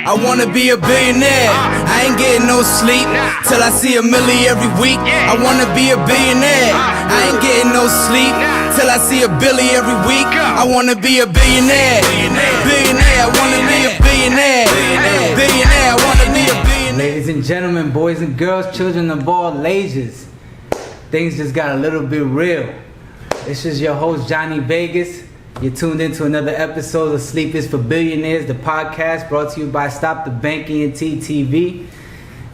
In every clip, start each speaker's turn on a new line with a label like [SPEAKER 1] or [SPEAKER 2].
[SPEAKER 1] I wanna be a billionaire. I ain't getting no sleep till I see $1 million every week. I wanna be a billionaire. I ain't getting no sleep till I see $1 billion every week. I wanna be a billionaire. Billionaire, I wanna be a billionaire. Billionaire, I wanna be a billionaire.
[SPEAKER 2] Ladies and gentlemen, boys and girls, children of all ages, things just got a little bit real. This is your host, Johnny Vegas. You're tuned into another episode of Sleep is for Billionaires, the podcast brought to you by Stop the Banking and TV.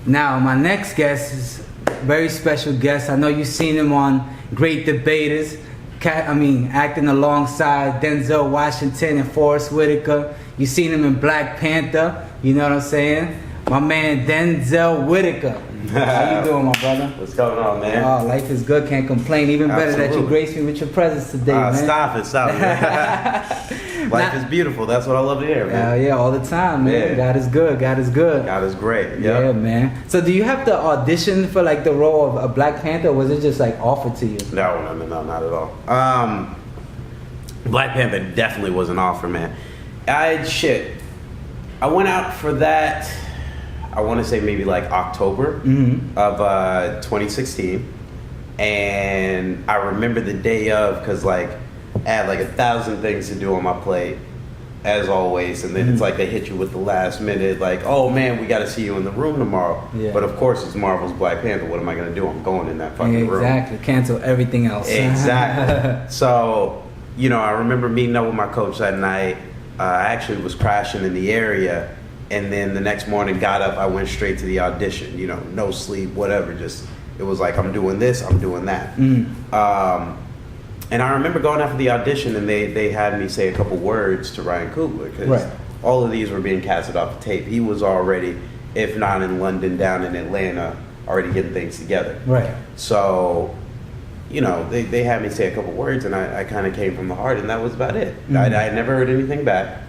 [SPEAKER 2] Now, my next guest is a very special guest. I know you've seen him on Great Debaters, acting alongside Denzel Washington and Forrest Whitaker. You've seen him in Black Panther, you know what I'm saying? My man, Denzel Whitaker. How you doing, my brother?
[SPEAKER 3] What's going on, man?
[SPEAKER 2] Oh, life is good, can't complain. Even better
[SPEAKER 3] Absolutely.
[SPEAKER 2] that you graced me with your presence today, man.
[SPEAKER 3] Stop it. Life is beautiful. That's what I love to hear, man.
[SPEAKER 2] Yeah, all the time, man.
[SPEAKER 3] Yeah.
[SPEAKER 2] God is good. God is good.
[SPEAKER 3] God is great. Yep.
[SPEAKER 2] Yeah, man. So do you have to audition for like the role of a Black Panther, or was it just like offered to you?
[SPEAKER 3] No, not at all. Black Panther definitely was an offer, man. I went out for that, I want to say maybe like October of 2016. And I remember the day of, because like I had like 1,000 things to do on my plate, as always. And then it's like they hit you with the last minute, like, oh man, we got to see you in the room tomorrow. Yeah. But of course, it's Marvel's Black Panther. What am I going to do? I'm going in that fucking room.
[SPEAKER 2] Exactly. Cancel everything else.
[SPEAKER 3] Exactly. So, I remember meeting up with my coach that night. I actually was crashing in the area. And then the next morning, got up, I went straight to the audition, no sleep, whatever. Just, it was like, I'm doing this, I'm doing that. And I remember going out for the audition, and they had me say a couple words to Ryan Coogler, because all of these were being casted off the tape. He was already, if not in London, down in Atlanta, already getting things together.
[SPEAKER 2] Right.
[SPEAKER 3] So, they had me say a couple words, and I kind of came from the heart, and that was about it. I had never heard anything back.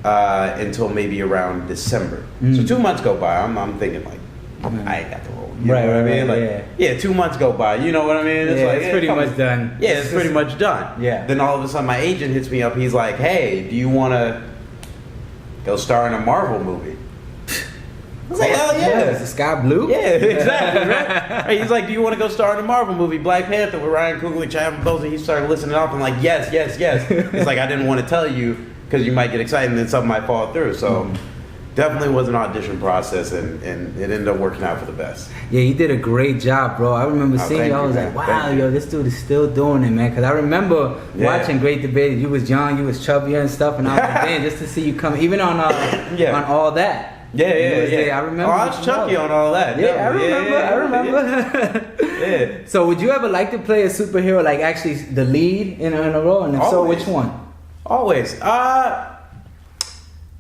[SPEAKER 3] Until maybe around December. So 2 months go by. I'm thinking like, I ain't got the role. You know what I mean? Like, yeah, 2 months go by. You know what I mean? It's like,
[SPEAKER 2] it's pretty much done.
[SPEAKER 3] Yeah, it's pretty much done.
[SPEAKER 2] Yeah.
[SPEAKER 3] Then all of a sudden, my agent hits me up. He's like, "Hey, do you want to go star in a Marvel movie?" I was like, "Hell yeah!"
[SPEAKER 2] Is the sky blue?
[SPEAKER 3] Yeah, exactly. Right? He's like, "Do you want to go star in a Marvel movie, Black Panther, with Ryan Coogler, Chadwick Boseman?" He started listening up. I'm like, "Yes." It's like I didn't want to tell you, because you might get excited and then something might fall through. So definitely was an audition process, and it ended up working out for the best.
[SPEAKER 2] Yeah, you did a great job, bro. I remember seeing you. I was like, wow, yo, this dude is still doing it, man. Because I remember watching Great Debate. You was young, you was chubbier and stuff, and I was like, man, just to see you come, even on All That.
[SPEAKER 3] Yeah.
[SPEAKER 2] I remember.
[SPEAKER 3] Oh, I was chunky on All That.
[SPEAKER 2] Yeah, I remember.
[SPEAKER 3] Yeah.
[SPEAKER 2] So would you ever like to play a superhero, like actually the lead in a role? And if so, which one?
[SPEAKER 3] Always. It's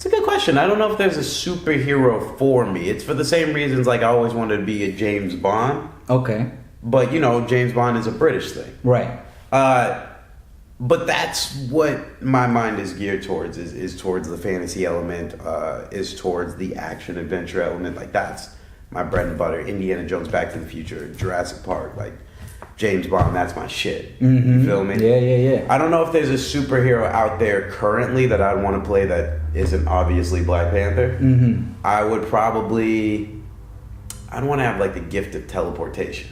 [SPEAKER 3] a good question. I don't know if there's a superhero for me. It's for the same reasons like I always wanted to be a James Bond.
[SPEAKER 2] Okay.
[SPEAKER 3] But, James Bond is a British thing.
[SPEAKER 2] Right.
[SPEAKER 3] But that's what my mind is geared towards, is towards the fantasy element, is towards the action adventure element. Like, that's my bread and butter. Indiana Jones, Back to the Future, Jurassic Park, like James Bond, that's my shit. You feel me?
[SPEAKER 2] Yeah.
[SPEAKER 3] I don't know if there's a superhero out there currently that I'd want to play that isn't obviously Black Panther. I would probably, I'd want to have like the gift of teleportation.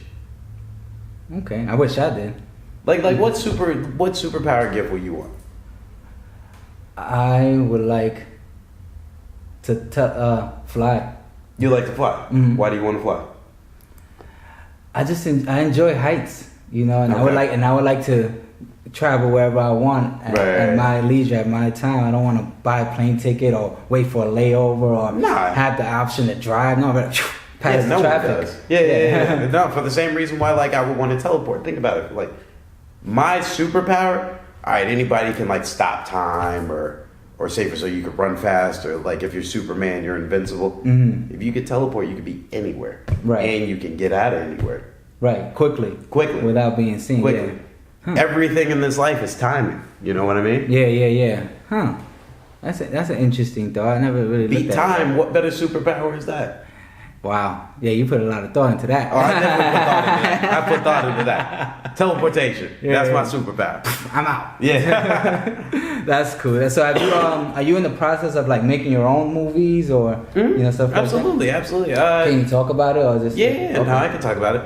[SPEAKER 2] Okay, I wish I did.
[SPEAKER 3] Like what superpower gift would you want?
[SPEAKER 2] I would like to fly.
[SPEAKER 3] You like to fly? Why do you want to fly?
[SPEAKER 2] I enjoy heights, and I would like to travel wherever I want at my leisure, at my time. I don't want to buy a plane ticket or wait for a layover or have the option to drive. No, but pass the traffic.
[SPEAKER 3] Yeah. No, for the same reason why I would want to teleport. Think about it. Like my superpower. All right, anybody can like stop time or say so you could run fast, or like if you're Superman, you're invincible. If you could teleport, you could be anywhere, and you can get out of anywhere,
[SPEAKER 2] quickly, without being seen.
[SPEAKER 3] Quickly. Everything in this life is timing. You know what I mean?
[SPEAKER 2] Yeah. That's an interesting thought. I never really
[SPEAKER 3] beat
[SPEAKER 2] looked at
[SPEAKER 3] time.
[SPEAKER 2] that.
[SPEAKER 3] What better superpower is that?
[SPEAKER 2] Wow. Yeah, you put a lot of thought into that.
[SPEAKER 3] Oh, I definitely put thought into that. I put thought into that. Teleportation. That's my superpower.
[SPEAKER 2] I'm out.
[SPEAKER 3] Yeah.
[SPEAKER 2] That's cool. So have you are you in the process of like making your own movies or you know stuff like
[SPEAKER 3] Absolutely,
[SPEAKER 2] that?
[SPEAKER 3] absolutely.
[SPEAKER 2] Can you talk about it or just
[SPEAKER 3] Yeah, no, I can talk about it.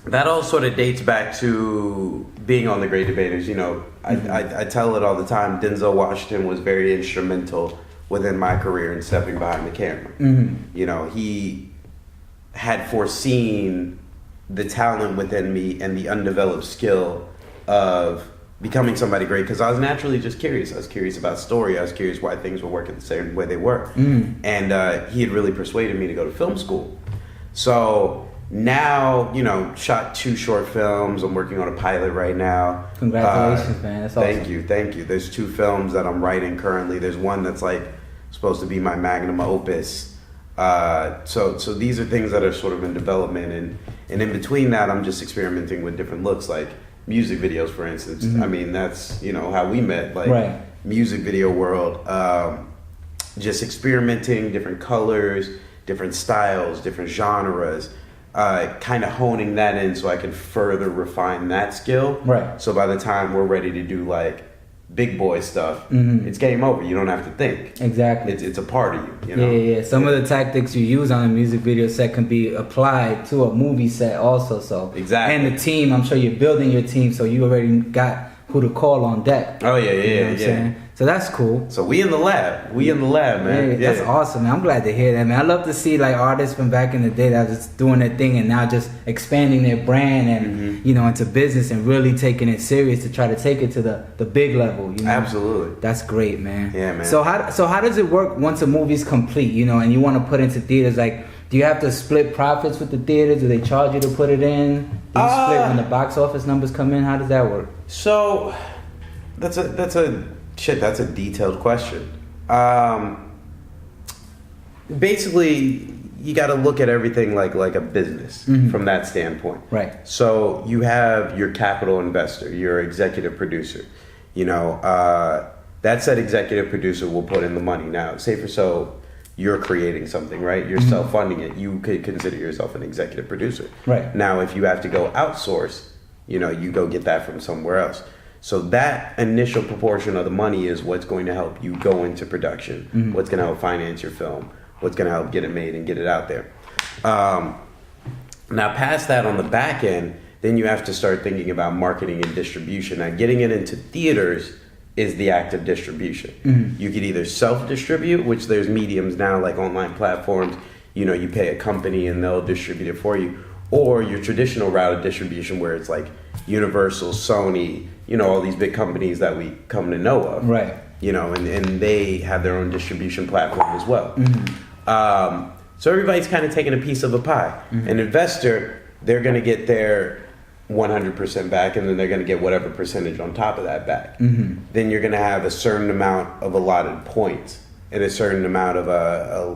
[SPEAKER 3] That all sort of dates back to being on The Great Debaters. You know, I tell it all the time. Denzel Washington was very instrumental within my career in stepping behind the camera. You know, he had foreseen the talent within me and the undeveloped skill of becoming somebody great, because I was naturally just curious. I was curious about story. I was curious why things were working the same way they were. And he had really persuaded me to go to film school. So now, you know, shot 2 short films. I'm working on a pilot right now.
[SPEAKER 2] Congratulations, man. That's awesome.
[SPEAKER 3] Thank you. There's 2 films that I'm writing currently. There's one that's like supposed to be my magnum opus. So these are things that are sort of in development, and in between that, I'm just experimenting with different looks, like music videos, for instance. I mean, that's, you know, how we met, like music video world. Just experimenting, different colors, different styles, different genres. Kind of honing that in so I can further refine that skill.
[SPEAKER 2] Right.
[SPEAKER 3] So by the time we're ready to do like big boy stuff, it's game over. You don't have to think.
[SPEAKER 2] Exactly.
[SPEAKER 3] It's a part of you, you know?
[SPEAKER 2] Yeah. Some of the tactics you use on a music video set can be applied to a movie set also. So
[SPEAKER 3] Exactly.
[SPEAKER 2] And the team, I'm sure you're building your team, so you already got who to call on deck.
[SPEAKER 3] Oh yeah,
[SPEAKER 2] You know what I'm saying? So that's cool.
[SPEAKER 3] So we in the lab, man.
[SPEAKER 2] Yeah, that's awesome, man. I'm glad to hear that, man. I love to see like artists from back in the day that was just doing their thing and now just expanding their brand and you know, into business and really taking it serious to try to take it to the big level. You know?
[SPEAKER 3] Absolutely.
[SPEAKER 2] That's great, man.
[SPEAKER 3] Yeah, man.
[SPEAKER 2] So how does it work once a movie's complete? You know, and you want to put into theaters? Like, do you have to split profits with the theaters? Do they charge you to put it in? Do you split when the box office numbers come in? How does that work?
[SPEAKER 3] So that's a detailed question. Basically, you got to look at everything like a business from that standpoint.
[SPEAKER 2] Right.
[SPEAKER 3] So you have your capital investor, your executive producer. You know, that said executive producer will put in the money. Now, say for so you're creating something, right? You're self-funding it. You could consider yourself an executive producer.
[SPEAKER 2] Right.
[SPEAKER 3] Now, if you have to go outsource, you know, you go get that from somewhere else. So that initial proportion of the money is what's going to help you go into production, what's going to help finance your film, what's going to help get it made and get it out there. Now, past that on the back end, then you have to start thinking about marketing and distribution. Now, getting it into theaters is the act of distribution. You could either self-distribute, which there's mediums now like online platforms, you know, you pay a company and they'll distribute it for you, or your traditional route of distribution where it's like Universal, Sony, you know, all these big companies that we come to know of.
[SPEAKER 2] Right.
[SPEAKER 3] You know, and they have their own distribution platform as well. So everybody's kind of taking a piece of a pie. An investor, they're going to get their 100% back, and then they're going to get whatever percentage on top of that back. Then you're going to have a certain amount of allotted points and a certain amount of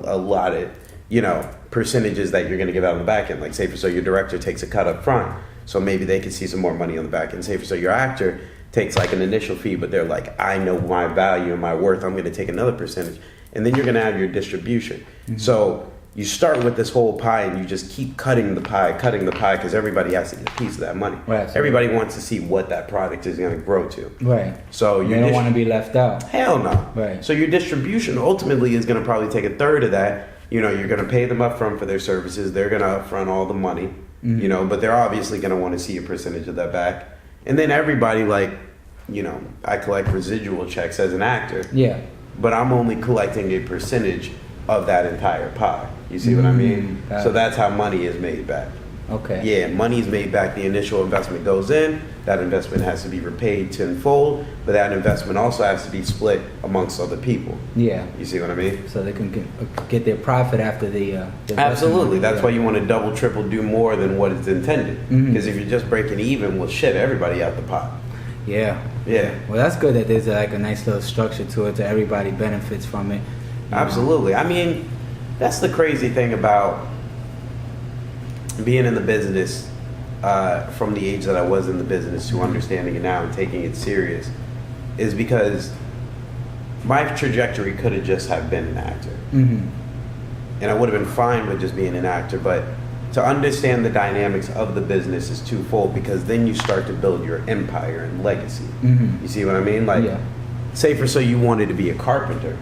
[SPEAKER 3] allotted, you know, percentages that you're going to give out on the back end. Like, say for so your director takes a cut up front, so maybe they could see some more money on the back end. Say for so your actor takes like an initial fee, but they're like, I know my value and my worth, I'm going to take another percentage. And then you're going to have your distribution. So you start with this whole pie and you just keep cutting the pie, because everybody has to get a piece of that money.
[SPEAKER 2] Right.
[SPEAKER 3] Everybody wants to see what that product is going to grow to.
[SPEAKER 2] Right.
[SPEAKER 3] So
[SPEAKER 2] they don't want to be left out.
[SPEAKER 3] Hell no.
[SPEAKER 2] Right.
[SPEAKER 3] So your distribution ultimately is going to probably take a third of that. You know, you're going to pay them up front for their services. They're going to upfront all the money, you know, but they're obviously going to want to see a percentage of that back. And then everybody, like, you know, I collect residual checks as an actor.
[SPEAKER 2] Yeah.
[SPEAKER 3] But I'm only collecting a percentage of that entire pie. You see what I mean? So that's how money is made back.
[SPEAKER 2] Okay.
[SPEAKER 3] Yeah, money is made back. The initial investment goes in. That investment has to be repaid tenfold, but that investment also has to be split amongst other people.
[SPEAKER 2] Yeah.
[SPEAKER 3] You see what I mean?
[SPEAKER 2] So they can get their profit after the
[SPEAKER 3] Absolutely. That's why you want to double, triple, do more than what is intended. Because if you're just breaking even, well, shit, everybody out the pot.
[SPEAKER 2] Yeah.
[SPEAKER 3] Yeah.
[SPEAKER 2] Well, that's good that there's like a nice little structure to it, so everybody benefits from it.
[SPEAKER 3] Absolutely. I mean, that's the crazy thing about being in the business, from the age that I was in the business to understanding it now and taking it serious, is because my trajectory could have just have been an actor. and I would have been fine with just being an actor, but to understand the dynamics of the business is twofold, because then you start to build your empire and legacy. You see what I mean? Like, say for so you wanted to be a carpenter.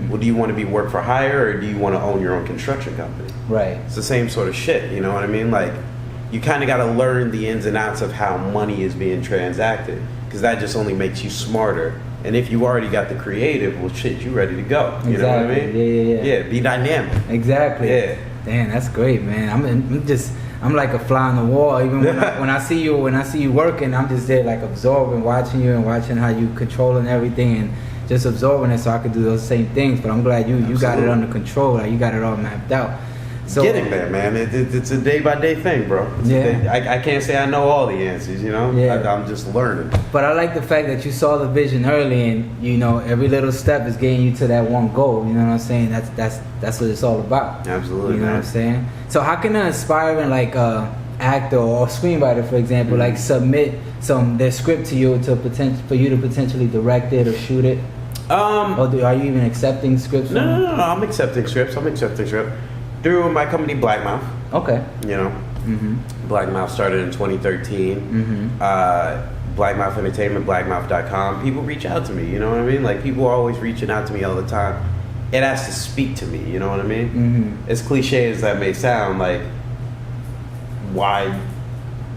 [SPEAKER 3] Well, do you want to be work for hire, or do you want to own your own construction company?
[SPEAKER 2] Right.
[SPEAKER 3] It's the same sort of shit, you know what I mean? Like, you kind of got to learn the ins and outs of how money is being transacted, because that just only makes you smarter. And if you already got the creative, well, shit, you ready to go. You know what I mean? Yeah, be dynamic.
[SPEAKER 2] Exactly.
[SPEAKER 3] Yeah.
[SPEAKER 2] Damn, that's great, man. I'm like a fly on the wall. Even when I see you working, I'm just there like absorbing, watching you and watching how you controlling everything and just absorbing it, so I could do those same things. But I'm glad you got it under control. Like, you got it all mapped out. So,
[SPEAKER 3] getting there, man. It's a day by day thing, bro. I can't say I know all the answers, you know. I'm just learning.
[SPEAKER 2] But I like the fact that you saw the vision early, and you know every little step is getting you to that one goal. You know what I'm saying? That's what it's all about.
[SPEAKER 3] Absolutely,
[SPEAKER 2] you know
[SPEAKER 3] man.
[SPEAKER 2] what I'm saying? So how can an aspiring actor or screenwriter, for example, like submit their script to you for you to potentially direct it or shoot it? Or are you even accepting scripts?
[SPEAKER 3] No. I'm accepting scripts. Through my company Blackmouth.
[SPEAKER 2] Okay.
[SPEAKER 3] You know, Blackmouth started in 2013. Blackmouth Entertainment, Blackmouth.com. People reach out to me, you know what I mean? Like, people are always reaching out to me all the time. It has to speak to me, you know what I mean? As cliche as that may sound, like, why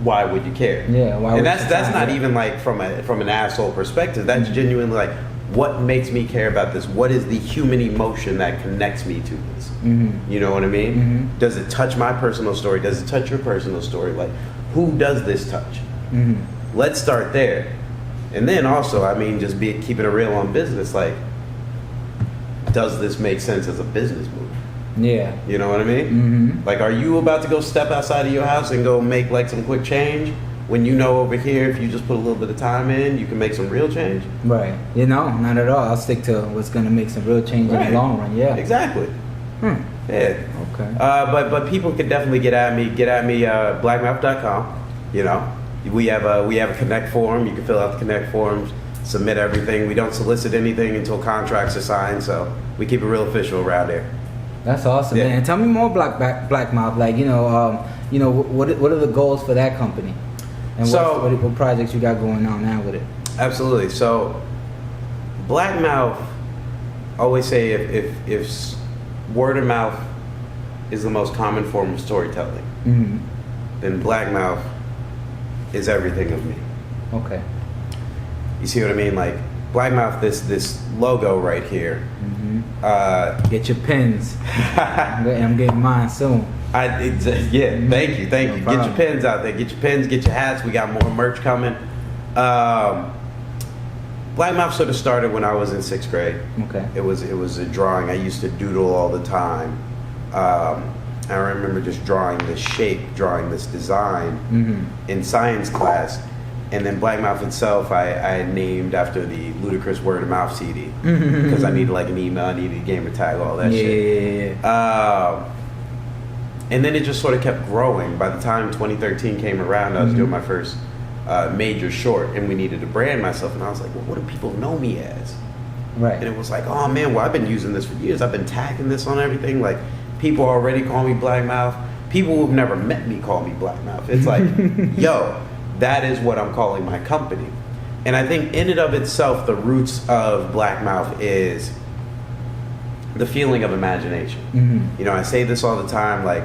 [SPEAKER 3] would you care?
[SPEAKER 2] Yeah, why?
[SPEAKER 3] And that's not even like from an asshole perspective. That's genuinely like, what makes me care about this? What is the human emotion that connects me to this? You know what I mean? Does it touch my personal story? Does it touch your personal story? Like, who does this touch? Let's start there. And then also, I mean, just keeping it real on business. Like, does this make sense as a business move?
[SPEAKER 2] Yeah.
[SPEAKER 3] You know what I mean? Like, are you about to go step outside of your house and go make like some quick change, when you know over here, if you just put a little bit of time in, you can make some real change?
[SPEAKER 2] Right. You know, not at all. I'll stick to what's going to make some real change in the long run. Yeah.
[SPEAKER 3] Exactly. Yeah.
[SPEAKER 2] Okay.
[SPEAKER 3] But people can definitely get at me. Blackmouth.com. You know, we have a Connect form. You can fill out the Connect forms, submit everything. We don't solicit anything until contracts are signed, so we keep it real official around there.
[SPEAKER 2] That's awesome, man. And tell me more Blackmouth. Like, what are the goals for that company? And what projects you got going on now with it?
[SPEAKER 3] Absolutely. So, Blackmouth, always say if word of mouth is the most common form of storytelling, then Blackmouth is everything of me. Okay. You see what I mean? Like, Blackmouth, this logo right here.
[SPEAKER 2] Get your pens. I'm getting mine soon.
[SPEAKER 3] Thank you. Get your pens out there. Get your pens, get your hats. We got more merch coming. Blackmouth sort of started when I was in 6th grade. Okay. It was a drawing. I used to doodle all the time. I remember just drawing this shape, drawing this design in science class. And then Blackmouth itself, I named after the Ludacris Word of Mouth CD, because I needed like an email, I needed a gamer tag, all that shit. And then it just sort of kept growing. By the time 2013 came around, I was doing my first major short, and we needed to brand myself. And I was like, well, what do people know me as? Right. And it was like, oh man, well, I've been using this for years. I've been tagging this on everything. Like, people already call me Blackmouth. People who've never met me call me Blackmouth. It's like, yo, that is what I'm calling my company. And I think in and of itself, the roots of Blackmouth is the feeling of imagination. You know, I say this all the time, like,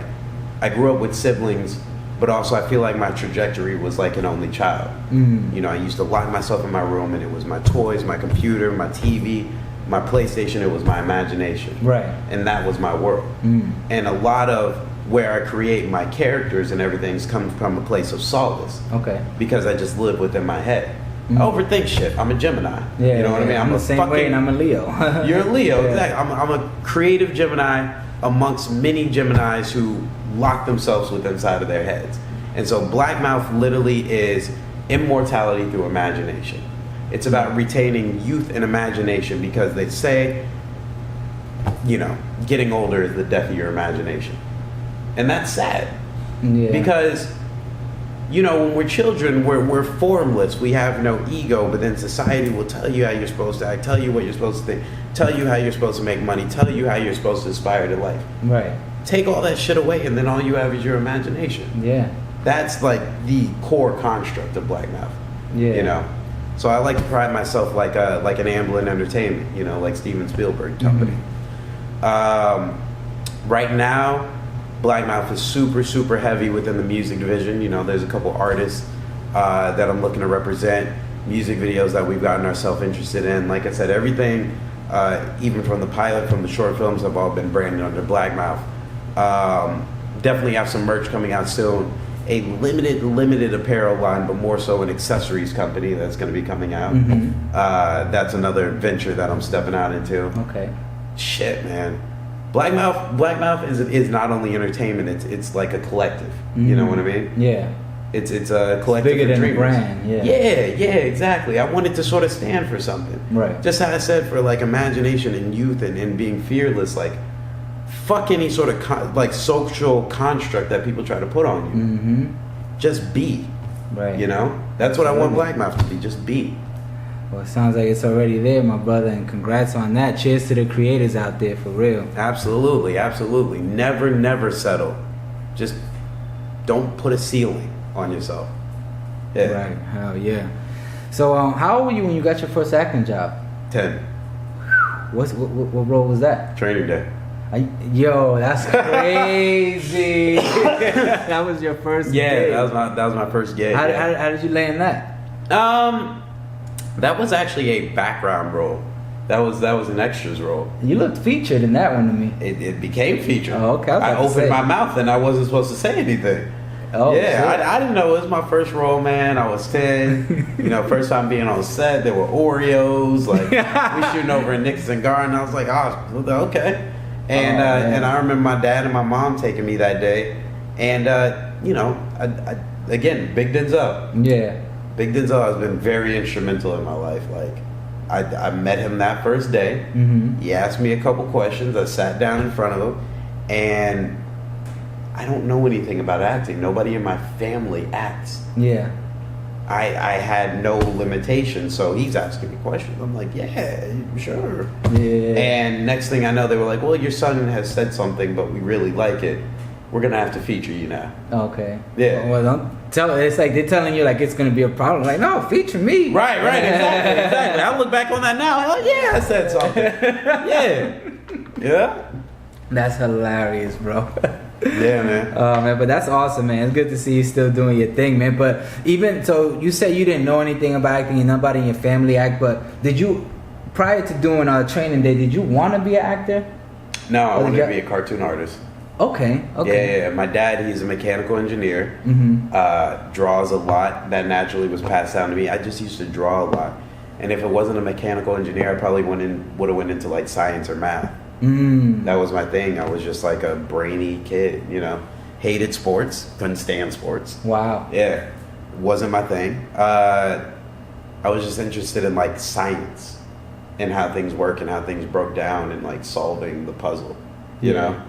[SPEAKER 3] I grew up with siblings, but also I feel like my trajectory was like an only child. You know, I used to lock myself in my room, and it was my toys, my computer, my TV, my PlayStation. It was my imagination. Right. And that was my world. And a lot of where I create my characters and everything's come from a place of solace. Okay. Because I just live within my head. I overthink shit. I'm a Gemini. Yeah, you know what I mean?
[SPEAKER 2] I'm the same way, and I'm a Leo.
[SPEAKER 3] You're a Leo, exactly. I'm a creative Gemini amongst many Geminis who lock themselves within inside of their heads. And so Blackmouth literally is immortality through imagination. It's about retaining youth and imagination, because they say, you know, getting older is the death of your imagination. And that's sad. Because, you know, when we're children, we're formless. We have no ego, but then society will tell you how you're supposed to act, tell you what you're supposed to think, tell you how you're supposed to make money, tell you how you're supposed to aspire to life. Right. take all that shit away, and then all you have is your imagination.
[SPEAKER 2] Yeah.
[SPEAKER 3] That's like the core construct of black mouth.
[SPEAKER 2] Yeah.
[SPEAKER 3] You know? So I like to pride myself like an Amblin Entertainment, you know, like Steven Spielberg company. Right now, black mouth is super, super heavy within the music division. You know, there's a couple artists that I'm looking to represent, music videos that we've gotten ourselves interested in. Like I said, everything, even from the pilot, from the short films, have all been branded under black mouth. Definitely have some merch coming out soon. A limited apparel line, but more so an accessories company that's going to be coming out. That's another venture that I'm stepping out into.
[SPEAKER 2] Okay.
[SPEAKER 3] Shit, man. Black mouth is not only entertainment. It's like a collective. You know what I mean?
[SPEAKER 2] Yeah.
[SPEAKER 3] It's a collective.
[SPEAKER 2] Bigger
[SPEAKER 3] for
[SPEAKER 2] than a
[SPEAKER 3] dreamers.
[SPEAKER 2] brand. Yeah.
[SPEAKER 3] Yeah, exactly. I wanted to sort of stand for something.
[SPEAKER 2] Right.
[SPEAKER 3] Just how I said, for like imagination and youth and being fearless. Like, fuck any sort of like social construct that people try to put on you. Just be.
[SPEAKER 2] Right.
[SPEAKER 3] You know? That's what I want black mouth to be. Just be.
[SPEAKER 2] Well, it sounds like it's already there, my brother, and congrats on that. Cheers to the creators out there, for real.
[SPEAKER 3] Absolutely. Never settle. Just don't put a ceiling on yourself. Yeah.
[SPEAKER 2] Right. Hell yeah. So, how old were you when you got your first acting job?
[SPEAKER 3] 10.
[SPEAKER 2] What role was that?
[SPEAKER 3] Training day.
[SPEAKER 2] Yo, that's crazy. That was your first gig.
[SPEAKER 3] That was my first gig.
[SPEAKER 2] How did you land that?
[SPEAKER 3] That was actually a background role. That was an extras role.
[SPEAKER 2] You looked featured in that one to me.
[SPEAKER 3] It became featured.
[SPEAKER 2] Oh, okay.
[SPEAKER 3] I opened my mouth and I wasn't supposed to say anything.
[SPEAKER 2] Oh,
[SPEAKER 3] yeah,
[SPEAKER 2] shit.
[SPEAKER 3] I didn't know it was my first role, man. I was 10. You know, first time being on set, there were Oreos. Like, we shooting over in Nicholson Garden. I was like, oh, okay. And I remember my dad and my mom taking me that day. And, you know, again, Big Denzel.
[SPEAKER 2] Yeah.
[SPEAKER 3] Big Denzel has been very instrumental in my life. Like, I met him that first day. He asked me a couple questions. I sat down in front of him. And I don't know anything about acting. Nobody in my family acts.
[SPEAKER 2] Yeah.
[SPEAKER 3] I had no limitations, so he's asking me questions. I'm like, yeah, sure.
[SPEAKER 2] Yeah.
[SPEAKER 3] And next thing I know, they were like, well, your son has said something, but we really like it. We're going to have to feature you now.
[SPEAKER 2] Okay.
[SPEAKER 3] Yeah.
[SPEAKER 2] Well, don't tell. It's like they're telling you like it's going to be a problem. Like, no, feature me.
[SPEAKER 3] Right, exactly. I look back on that now. Hell yeah, I said something. Yeah.
[SPEAKER 2] That's hilarious, bro.
[SPEAKER 3] Yeah, man.
[SPEAKER 2] Oh man, but that's awesome, man. It's good to see you still doing your thing, man. But even so, you said you didn't know anything about acting, and nobody in your family act. But did you, prior to doing Training Day, did you want to be an actor?
[SPEAKER 3] No, I wanted to be a cartoon artist.
[SPEAKER 2] Okay.
[SPEAKER 3] Yeah. My dad, he's a mechanical engineer. Draws a lot. That naturally was passed down to me. I just used to draw a lot, and if it wasn't a mechanical engineer, I probably would have went into like science or math. That was my thing. I was just like a brainy kid, you know. Hated sports, couldn't stand sports.
[SPEAKER 2] Wow.
[SPEAKER 3] Yeah, wasn't my thing. I was just interested in like science and how things work and how things broke down and like solving the puzzle, you know.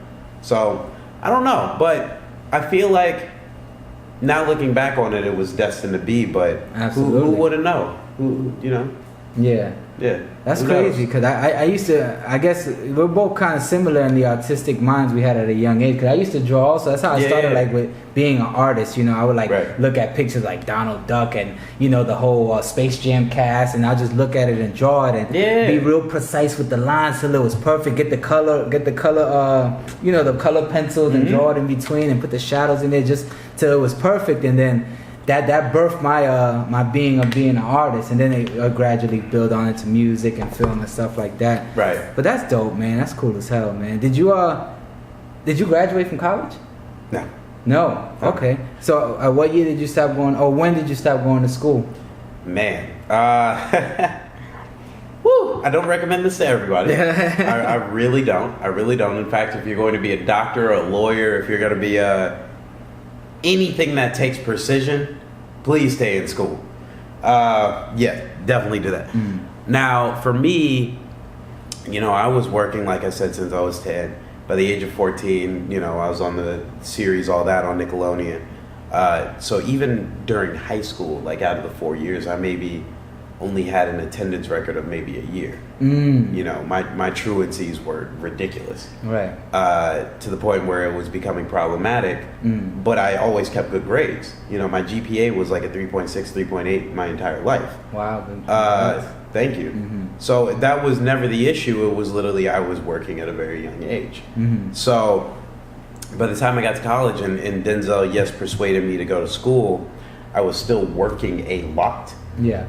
[SPEAKER 3] So I don't know, but I feel like now looking back on it, it was destined to be. But who would have known? Who, you know?
[SPEAKER 2] Yeah.
[SPEAKER 3] Yeah.
[SPEAKER 2] That's crazy because I used to, I guess we're both kind of similar in the artistic minds we had at a young age, because I used to draw also. That's how I started like with being an artist, you know. I would like look at pictures like Donald Duck and, you know, the whole Space Jam cast, and I'll just look at it and draw it and be real precise with the lines till it was perfect. Get the color, you know, the color pencils and draw it in between and put the shadows in there just till it was perfect. And then that birthed my being of being an artist, and then it gradually built on into music and film and stuff like that.
[SPEAKER 3] Right.
[SPEAKER 2] But that's dope, man. That's cool as hell, man. Did you graduate from college? No. Okay. So what year did you stop going? Or when did you stop going to school?
[SPEAKER 3] Man, woo! I don't recommend this to everybody. I really don't. In fact, if you're going to be a doctor or a lawyer, if you're going to be anything that takes precision, please stay in school. Yeah, definitely do that. Now, for me, you know, I was working, like I said, since I was 10. By the age of 14, you know, I was on the series All That on Nickelodeon. So even during high school, like out of the 4 years, I maybe only had an attendance record of maybe a year. You know, my truancies were ridiculous.
[SPEAKER 2] Right.
[SPEAKER 3] To the point where it was becoming problematic, but I always kept good grades. You know, my GPA was like a 3.6, 3.8 my entire life.
[SPEAKER 2] Wow.
[SPEAKER 3] Thank you. So that was never the issue. It was literally I was working at a very young age. So by the time I got to college and Denzel, yes, persuaded me to go to school, I was still working a lot.
[SPEAKER 2] Yeah.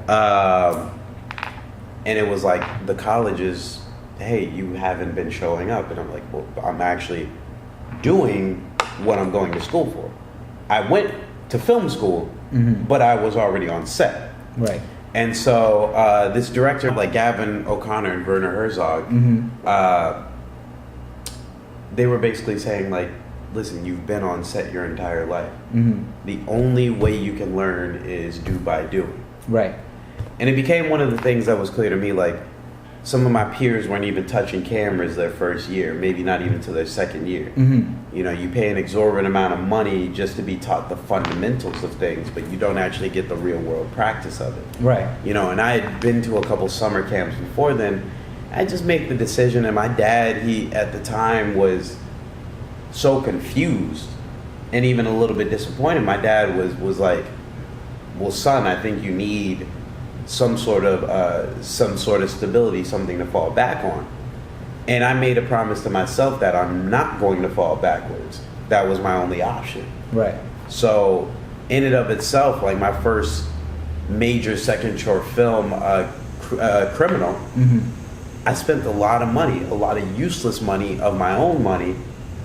[SPEAKER 3] And it was like the colleges, hey, you haven't been showing up. And I'm like, well, I'm actually doing what I'm going to school for. I went to film school, but I was already on set.
[SPEAKER 2] Right.
[SPEAKER 3] And so this director, like Gavin O'Connor and Werner Herzog, they were basically saying like, listen, you've been on set your entire life. The only way you can learn is do by doing.
[SPEAKER 2] Right.
[SPEAKER 3] And it became one of the things that was clear to me, like some of my peers weren't even touching cameras their first year, maybe not even to their second year. You know, you pay an exorbitant amount of money just to be taught the fundamentals of things, but you don't actually get the real world practice of it.
[SPEAKER 2] Right.
[SPEAKER 3] You know, and I had been to a couple summer camps before then. I just made the decision, and my dad, he at the time was so confused and even a little bit disappointed. My dad was like, well, son, I think you need some sort of stability, something to fall back on. And I made a promise to myself that I'm not going to fall backwards. That was my only option.
[SPEAKER 2] Right.
[SPEAKER 3] So in and of itself, like my first major second short film, Criminal, I spent a lot of money, a lot of useless money of my own money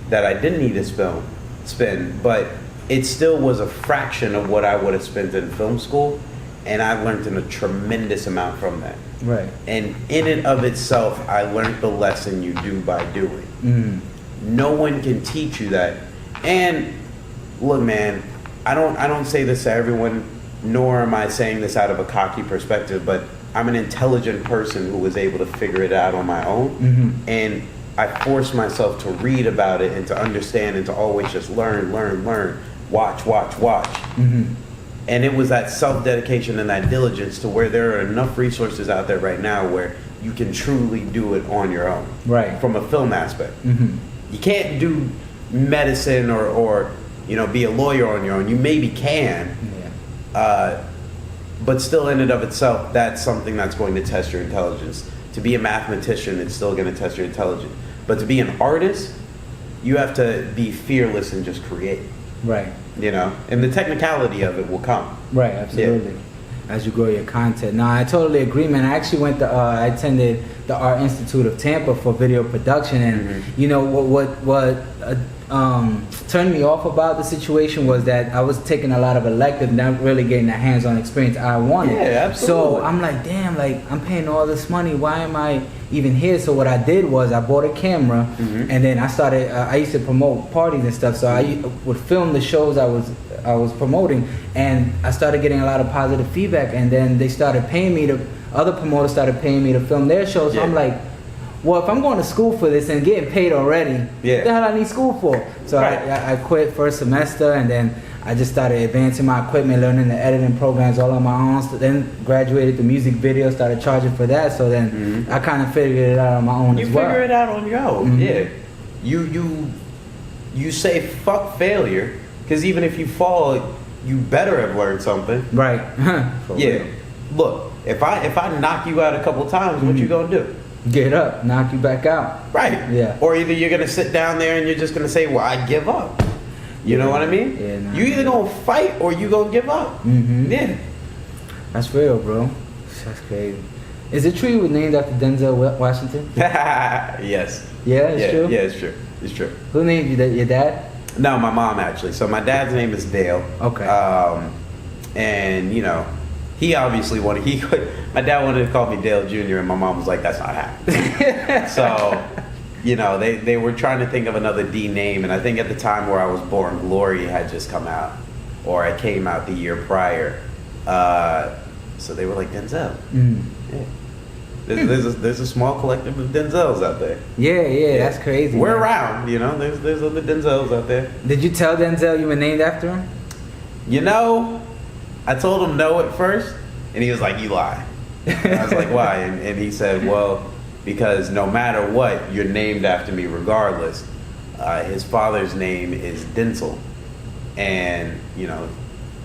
[SPEAKER 3] that I didn't need to spend, but it still was a fraction of what I would have spent in film school, and I learned a tremendous amount from that.
[SPEAKER 2] Right.
[SPEAKER 3] And in and of itself, I learned the lesson you do by doing. No one can teach you that. And look, man, I don't say this to everyone, nor am I saying this out of a cocky perspective, but I'm an intelligent person who was able to figure it out on my own. And I forced myself to read about it and to understand and to always just learn, watch. And it was that self-dedication and that diligence to where there are enough resources out there right now where you can truly do it on your own.
[SPEAKER 2] Right.
[SPEAKER 3] From a film aspect. You can't do medicine or you know, be a lawyer on your own. You maybe can. But still in and of itself, that's something that's going to test your intelligence. To be a mathematician, it's still going to test your intelligence. But to be an artist, you have to be fearless and just create.
[SPEAKER 2] Right.
[SPEAKER 3] You know, and the technicality of it will come.
[SPEAKER 2] Right, absolutely. As you grow your content. No, I totally agree, man. I actually went to, I attended the Art Institute of Tampa for video production, and you know what turned me off about the situation was that I was taking a lot of elective, not really getting the hands-on experience I wanted.
[SPEAKER 3] Yeah, absolutely.
[SPEAKER 2] So I'm like, damn, like I'm paying all this money. Why am I even here? So what I did was I bought a camera, and then I started. I used to promote parties and stuff, so I would film the shows I was promoting, and I started getting a lot of positive feedback. And then they started paying me to. Other promoters started paying me to film their shows. So I'm like, well, if I'm going to school for this and getting paid already, what the hell I need school for? So I quit first semester, and then I just started advancing my equipment, learning the editing programs all on my own. So then graduated to music video, started charging for that. So then I kind of figured it out on my own as well.
[SPEAKER 3] You figure it out on your own, yeah. You say fuck failure, because even if you fall, you better have learned something.
[SPEAKER 2] Right.
[SPEAKER 3] Yeah. Look, if I knock you out a couple times, what you gonna do?
[SPEAKER 2] Get up, knock you back out.
[SPEAKER 3] Right.
[SPEAKER 2] Yeah.
[SPEAKER 3] Or either you're gonna sit down there and you're just gonna say, well, I give up. You know what I mean?
[SPEAKER 2] Yeah, nah,
[SPEAKER 3] you either gonna fight or you gonna give up. Yeah.
[SPEAKER 2] That's real, bro. That's crazy. Is it true you were named after Denzel Washington?
[SPEAKER 3] Yes.
[SPEAKER 2] Yeah, it's true?
[SPEAKER 3] Yeah, it's true. It's true.
[SPEAKER 2] Who named you? Your dad?
[SPEAKER 3] No, my mom actually. So my dad's name is Dale.
[SPEAKER 2] Okay.
[SPEAKER 3] And you know, he obviously wanted. My dad wanted to call me Dale Jr. and my mom was like, "That's not happening." So, you know, they were trying to think of another D name, and I think at the time where I was born, Glory had just come out, or it came out the year prior. So they were like Denzel. Yeah. There's a small collective of Denzels out there.
[SPEAKER 2] Yeah, that's crazy.
[SPEAKER 3] We're
[SPEAKER 2] man.
[SPEAKER 3] around, you know. There's other Denzels out there.
[SPEAKER 2] Did you tell Denzel you were named after him?
[SPEAKER 3] You know, I told him no at first, and he was like, "You lie." And I was like, why? And he said, well, because no matter what, you're named after me regardless. His father's name is Denzel. And, you know,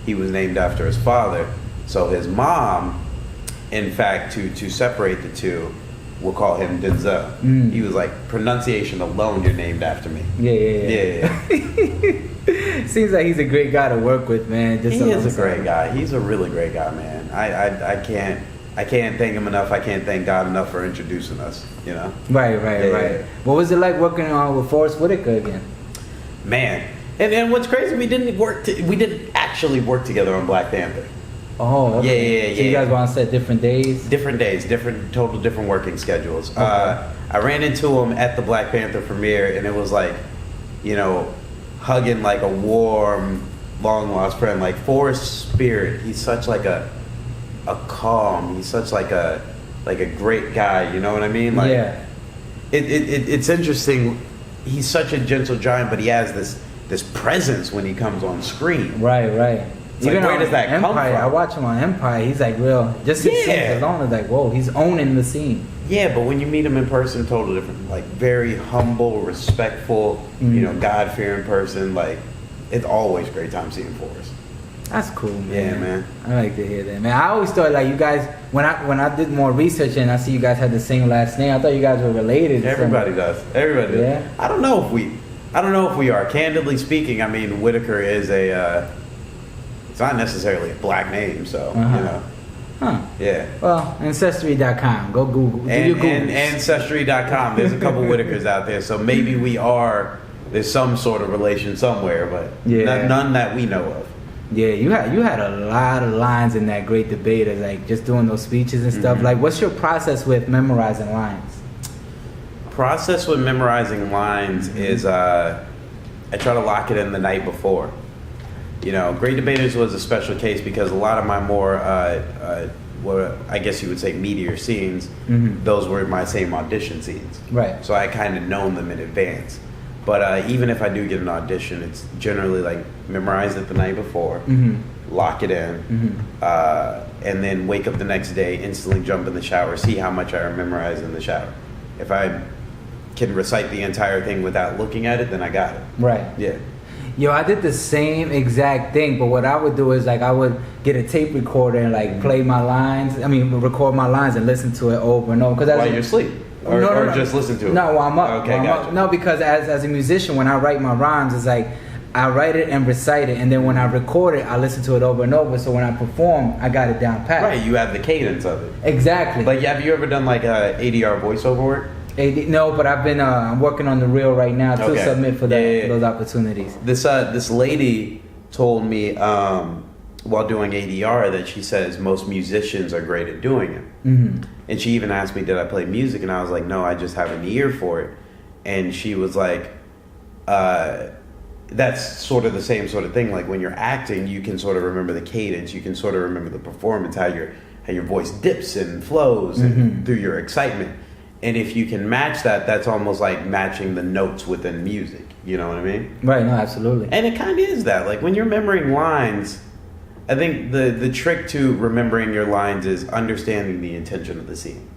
[SPEAKER 3] he was named after his father. So his mom, in fact, to separate the two, we'll call him Denzel. He was like, pronunciation alone, you're named after me.
[SPEAKER 2] Yeah. Seems like he's a great guy to work with, man.
[SPEAKER 3] He is a great guy. He's a really great guy, man. I can't thank him enough. I can't thank God enough for introducing us, you know?
[SPEAKER 2] Right. What was it like working with Forrest Whitaker again?
[SPEAKER 3] Man. And what's crazy, we didn't actually work together on Black Panther.
[SPEAKER 2] Oh, okay.
[SPEAKER 3] Yeah.
[SPEAKER 2] So you guys were on set different days?
[SPEAKER 3] Different days, different working schedules. Okay. I ran into him at the Black Panther premiere, and it was like, you know, hugging like a warm, long lost friend. Like Forrest's spirit, he's such like a calm. He's such like a great guy. You know what I mean? Like,
[SPEAKER 2] yeah.
[SPEAKER 3] It's interesting. He's such a gentle giant, but he has this presence when he comes on screen.
[SPEAKER 2] Right.
[SPEAKER 3] It's like, where does that come from?
[SPEAKER 2] I watch him on Empire. He's like real. Just his scenes alone is like, whoa, he's owning the scene.
[SPEAKER 3] Yeah, but when you meet him in person, totally different. Like very humble, respectful, you know, God-fearing person. Like, it's always a great time seeing Forrest.
[SPEAKER 2] That's cool, man.
[SPEAKER 3] Yeah, man.
[SPEAKER 2] I like to hear that, man. I always thought like you guys, when I did more research and I see you guys had the same last name, I thought you guys were related.
[SPEAKER 3] Everybody does. Everybody does.
[SPEAKER 2] Yeah.
[SPEAKER 3] I don't know if we are. Candidly speaking, I mean, Whitaker is it's not necessarily a black name, so you know.
[SPEAKER 2] Huh.
[SPEAKER 3] Yeah.
[SPEAKER 2] Well, Ancestry.com. Go Google. Do your Googles.
[SPEAKER 3] And Ancestry.com. There's a couple Whitakers out there, so maybe there's some sort of relation somewhere, but none that we know of.
[SPEAKER 2] Yeah, you had a lot of lines in that great debate, of like just doing those speeches and stuff. Like, what's your process with memorizing lines?
[SPEAKER 3] Process with memorizing lines is I try to lock it in the night before. You know, Great Debaters was a special case because a lot of my more, what I guess you would say, meatier scenes, those were my same audition scenes. Right. So I kind of known them in advance. But even if I do get an audition, it's generally like memorize it the night before, lock it in, and then wake up the next day, instantly jump in the shower, see how much I memorized in the shower. If I can recite the entire thing without looking at it, then I got it.
[SPEAKER 2] Right.
[SPEAKER 3] Yeah.
[SPEAKER 2] Yo, I did the same exact thing, but what I would do is like I would get a tape recorder and like play my lines. I mean, record my lines and listen to it over and over.
[SPEAKER 3] While you're asleep? Or just listen to it?
[SPEAKER 2] No, while I'm up.
[SPEAKER 3] Okay, gotcha.
[SPEAKER 2] No, because as a musician, when I write my rhymes, it's like I write it and recite it, and then when I record it, I listen to it over and over. So when I perform, I got it down pat.
[SPEAKER 3] Right, you have the cadence of it.
[SPEAKER 2] Exactly.
[SPEAKER 3] Like, have you ever done like ADR voiceover work?
[SPEAKER 2] No, but I've been I'm working on the reel right now to submit for that for those opportunities.
[SPEAKER 3] This lady told me while doing ADR that she says most musicians are great at doing it. And she even asked me, did I play music? And I was like, no, I just have an ear for it. And she was like, that's sort of the same sort of thing. Like when you're acting, you can sort of remember the cadence, you can sort of remember the performance, how your voice dips and flows and through your excitement. And if you can match that, that's almost like matching the notes within music. You know what I mean?
[SPEAKER 2] Right, no, absolutely.
[SPEAKER 3] And it kind of is that. Like when you're remembering lines, I think the trick to remembering your lines is understanding the intention of the scene.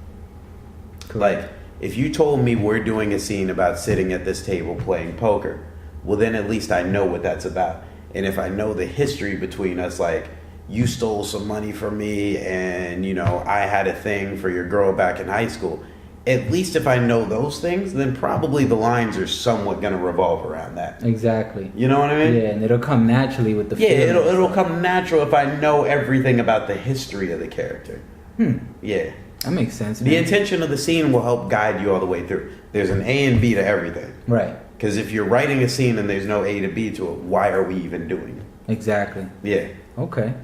[SPEAKER 3] Cool. Like, if you told me we're doing a scene about sitting at this table playing poker, well then at least I know what that's about. And if I know the history between us, like, you stole some money from me and, you know, I had a thing for your girl back in high school, at least if I know those things, then probably the lines are somewhat going to revolve around that.
[SPEAKER 2] Exactly.
[SPEAKER 3] You know what I mean?
[SPEAKER 2] Yeah, and it'll come naturally with the feeling.
[SPEAKER 3] Yeah, it'll come natural if I know everything about the history of the character. Yeah.
[SPEAKER 2] That makes sense,
[SPEAKER 3] The
[SPEAKER 2] man.
[SPEAKER 3] intention of the scene will help guide you all the way through. There's an A and B to everything. Right. Because if you're writing a scene and there's no A to B to it, why are we even doing it?
[SPEAKER 2] Exactly.
[SPEAKER 3] Yeah.
[SPEAKER 2] Okay.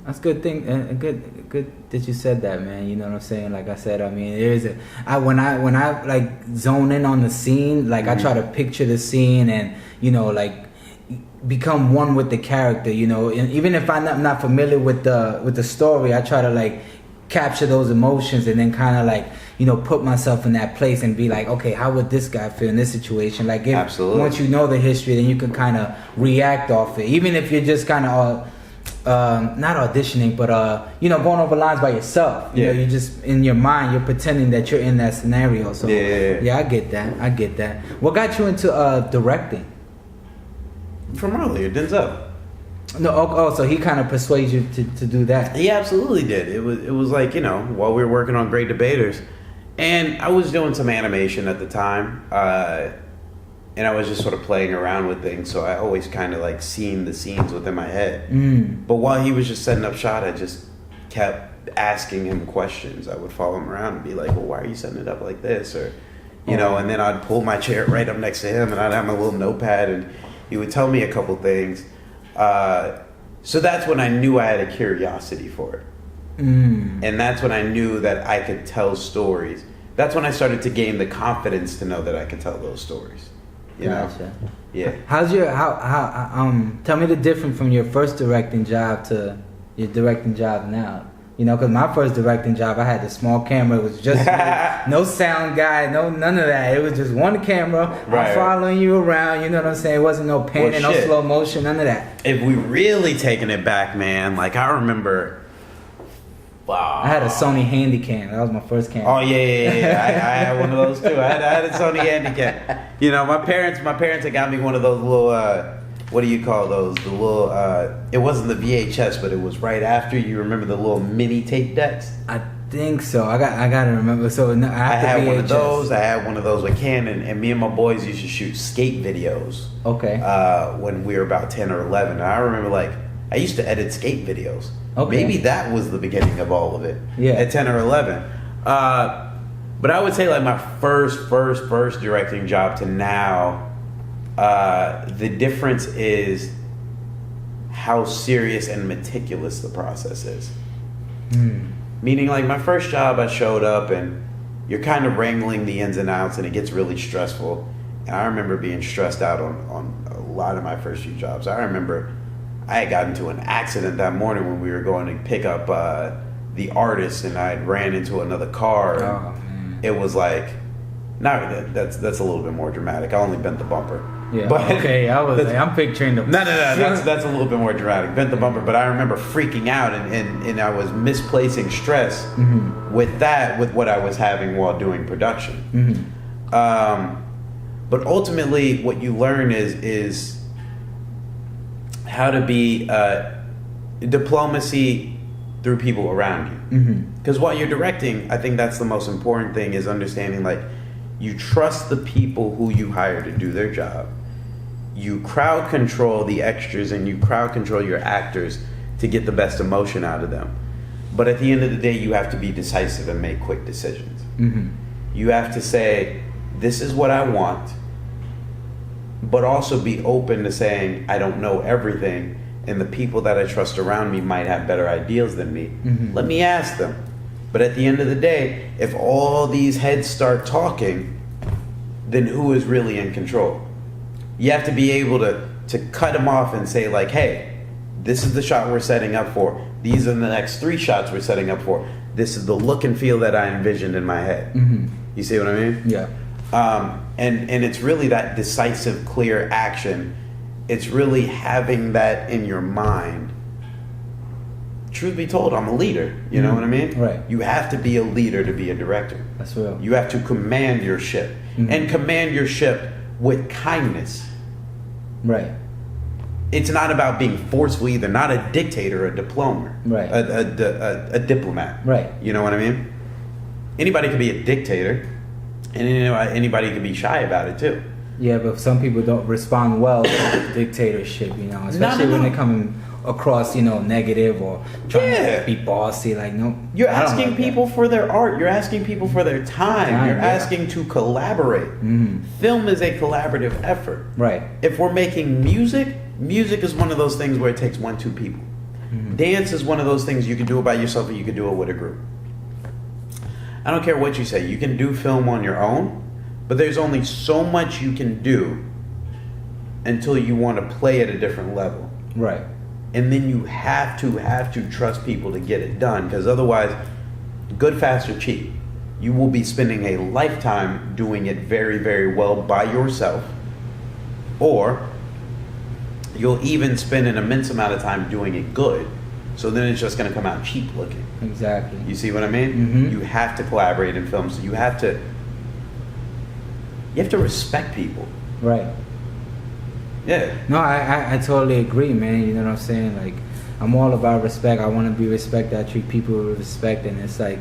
[SPEAKER 2] That's a good thing. Good that you said that, man. You know what I'm saying? Like I said, I mean, when I like zone in on the scene, like I try to picture the scene and, you know, like become one with the character, you know. And even if I'm not familiar with the story, I try to like capture those emotions and then kind of like, you know, put myself in that place and be like, okay, how would this guy feel in this situation? Like,
[SPEAKER 3] Absolutely.
[SPEAKER 2] Once you know the history, then you can kind of react off it, even if you're just kind of not auditioning, but going over lines by yourself. You know, you just in your mind, you're pretending that you're in that scenario. So I get that. What got you into directing?
[SPEAKER 3] From earlier, Denzel.
[SPEAKER 2] No, so he kind of persuades you to do that.
[SPEAKER 3] He absolutely did. It was like, while we were working on Great Debaters, and I was doing some animation at the time, and I was just sort of playing around with things, so I always kind of like seen the scenes within my head. But while he was just setting up shot, I just kept asking him questions. I would follow him around and be like, well, why are you setting it up like this? Or, and then I'd pull my chair right up next to him, and I'd have my little notepad, and he would tell me a couple things. So that's when I knew I had a curiosity for it. And that's when I knew that I could tell stories. That's when I started to gain the confidence to know that I could tell those stories. You know? Yeah.
[SPEAKER 2] How's your tell me the difference from your first directing job to your directing job now. Because my first directing job, I had the small camera. It was just no sound guy, none of that. It was just one camera. I'm following you around. You know what I'm saying? It wasn't no panning, no slow motion, none of that.
[SPEAKER 3] If we really taking it back, man, like I remember. Wow.
[SPEAKER 2] I had a Sony Handycam. That was my first camera.
[SPEAKER 3] Oh yeah. I had one of those too. I had a Sony Handycam. My parents had got me one of those little. What do you call those? The little. It wasn't the VHS, but it was right after. You remember the little mini tape decks?
[SPEAKER 2] I think so. I got to remember. So I
[SPEAKER 3] had one of those. I had one of those with Canon, and me and my boys used to shoot skate videos.
[SPEAKER 2] Okay.
[SPEAKER 3] When we were about 10 or 11, and I remember I used to edit skate videos. Okay. Maybe that was the beginning of all of it.
[SPEAKER 2] Yeah.
[SPEAKER 3] At 10 or 11. But I would say my first directing job to now, the difference is how serious and meticulous the process is. Meaning my first job, I showed up and you're kind of wrangling the ins and outs and it gets really stressful. And I remember being stressed out on a lot of my first few jobs. I remember I had gotten into an accident that morning when we were going to pick up the artist, and I ran into another car. And it was that's a little bit more dramatic. I only bent the bumper.
[SPEAKER 2] Yeah. But okay, I'm picturing the.
[SPEAKER 3] No. That's a little bit more dramatic. Bent the bumper, but I remember freaking out and I was misplacing stress with what I was having while doing production. But ultimately, what you learn is how to be diplomacy through people around you. Because while you're directing, I think that's the most important thing, is understanding you trust the people who you hire to do their job. You crowd control the extras and you crowd control your actors to get the best emotion out of them. But at the end of the day, you have to be decisive and make quick decisions. You have to say, this is what I want, but also be open to saying, I don't know everything, and the people that I trust around me might have better ideas than me. Let me ask them. But at the end of the day, if all these heads start talking, then who is really in control? You have to be able to cut them off and say hey, this is the shot we're setting up for. These are the next 3 shots we're setting up for. This is the look and feel that I envisioned in my head. You see what I mean?
[SPEAKER 2] Yeah.
[SPEAKER 3] And it's really that decisive, clear action. It's really having that in your mind. Truth be told, I'm a leader. You know what I mean?
[SPEAKER 2] Right.
[SPEAKER 3] You have to be a leader to be a director.
[SPEAKER 2] That's real.
[SPEAKER 3] You have to command your ship. And command your ship with kindness.
[SPEAKER 2] Right.
[SPEAKER 3] It's not about being forceful either. Not a dictator, a diplomat.
[SPEAKER 2] Right.
[SPEAKER 3] A diplomat.
[SPEAKER 2] Right.
[SPEAKER 3] You know what I mean? Anybody can be a dictator. And anybody can be shy about it too.
[SPEAKER 2] Yeah, but some people don't respond well to dictatorship, especially when they come across, negative or trying to be bossy. No,
[SPEAKER 3] you're asking people for their art. You're asking people for their time. You're asking to collaborate. Film is a collaborative effort.
[SPEAKER 2] Right.
[SPEAKER 3] If we're making music is one of those things where it takes 1-2 people. Dance is one of those things you can do it by yourself, or you can do it with a group. I don't care what you say. You can do film on your own, but there's only so much you can do until you want to play at a different level.
[SPEAKER 2] Right.
[SPEAKER 3] And then you have to trust people to get it done, because otherwise, good, fast, or cheap. You will be spending a lifetime doing it very, very well by yourself, or you'll even spend an immense amount of time doing it good, So then it's just going to come out cheap looking.
[SPEAKER 2] Exactly.
[SPEAKER 3] You see what I mean?
[SPEAKER 2] Mm-hmm.
[SPEAKER 3] You have to collaborate in film, so you have to respect people.
[SPEAKER 2] Right.
[SPEAKER 3] Yeah.
[SPEAKER 2] No, I totally agree, man. You know what I'm saying? Like, I'm all about respect. I want to be respected. I treat people with respect, and it's like